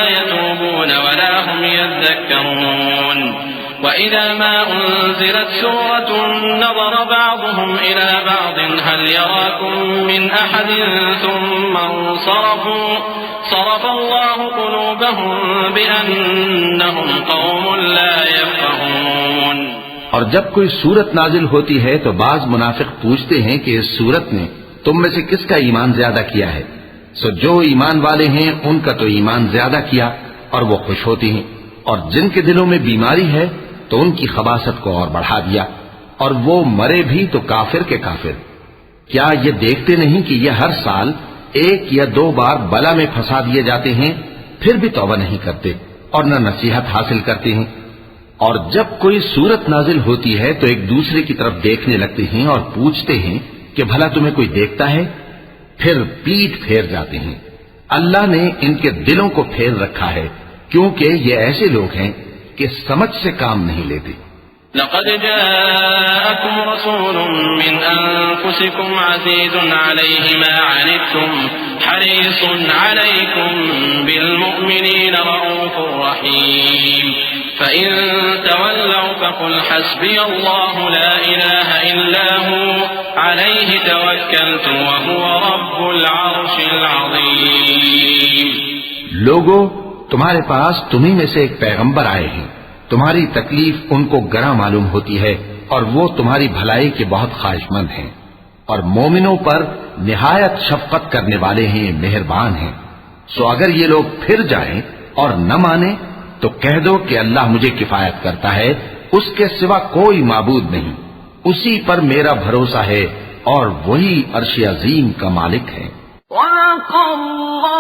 يتوبون ولا هم يذكرون. وإذا ما أنزلت سورة نظر بعضهم إلى بعض هل يراكم من أحد ثم انصرفوا صرف الله قلوبهم بأنهم قوم لا يفقهون. اور جب کوئی سورت نازل ہوتی ہے تو بعض منافق پوچھتے ہیں کہ اس سورت نے تم میں سے کس کا ایمان زیادہ کیا ہے؟ سو جو ایمان والے ہیں ان کا تو ایمان زیادہ کیا اور وہ خوش ہوتی ہیں، اور جن کے دلوں میں بیماری ہے تو ان کی خباثت کو اور بڑھا دیا، اور وہ مرے بھی تو کافر کے کافر. کیا یہ دیکھتے نہیں کہ یہ ہر سال ایک یا دو بار بلا میں پھنسا دیے جاتے ہیں، پھر بھی توبہ نہیں کرتے اور نہ نصیحت حاصل کرتے ہیں. اور جب کوئی سورت نازل ہوتی ہے تو ایک دوسرے کی طرف دیکھنے لگتے ہیں اور پوچھتے ہیں کہ بھلا تمہیں کوئی دیکھتا ہے؟ پھر پیٹھ پھیر جاتے ہیں. اللہ نے ان کے دلوں کو پھیر رکھا ہے کیونکہ یہ ایسے لوگ ہیں کہ سمجھ سے کام نہیں لیتے. لقد جاءكم رسول من أنفسكم عزيز عليه ما عنتم حريص عليكم بالمؤمنين رؤوف رحيم فإن تولوا فقل حسبي الله لا إله إلا هو عليه توكلت وهو رب العرش العظيم. لوگو، تمہارے پاس تمہیں میں سے ایک پیغمبر آئے ہیں، تمہاری تکلیف ان کو گراں معلوم ہوتی ہے اور وہ تمہاری بھلائی کے بہت خواہش مند ہیں، اور مومنوں پر نہایت شفقت کرنے والے ہیں، مہربان ہیں. سو اگر یہ لوگ پھر جائیں اور نہ مانیں تو کہہ دو کہ اللہ مجھے کفایت کرتا ہے، اس کے سوا کوئی معبود نہیں، اسی پر میرا بھروسہ ہے اور وہی عرش عظیم کا مالک ہے. وَلَقَ اللَّهُ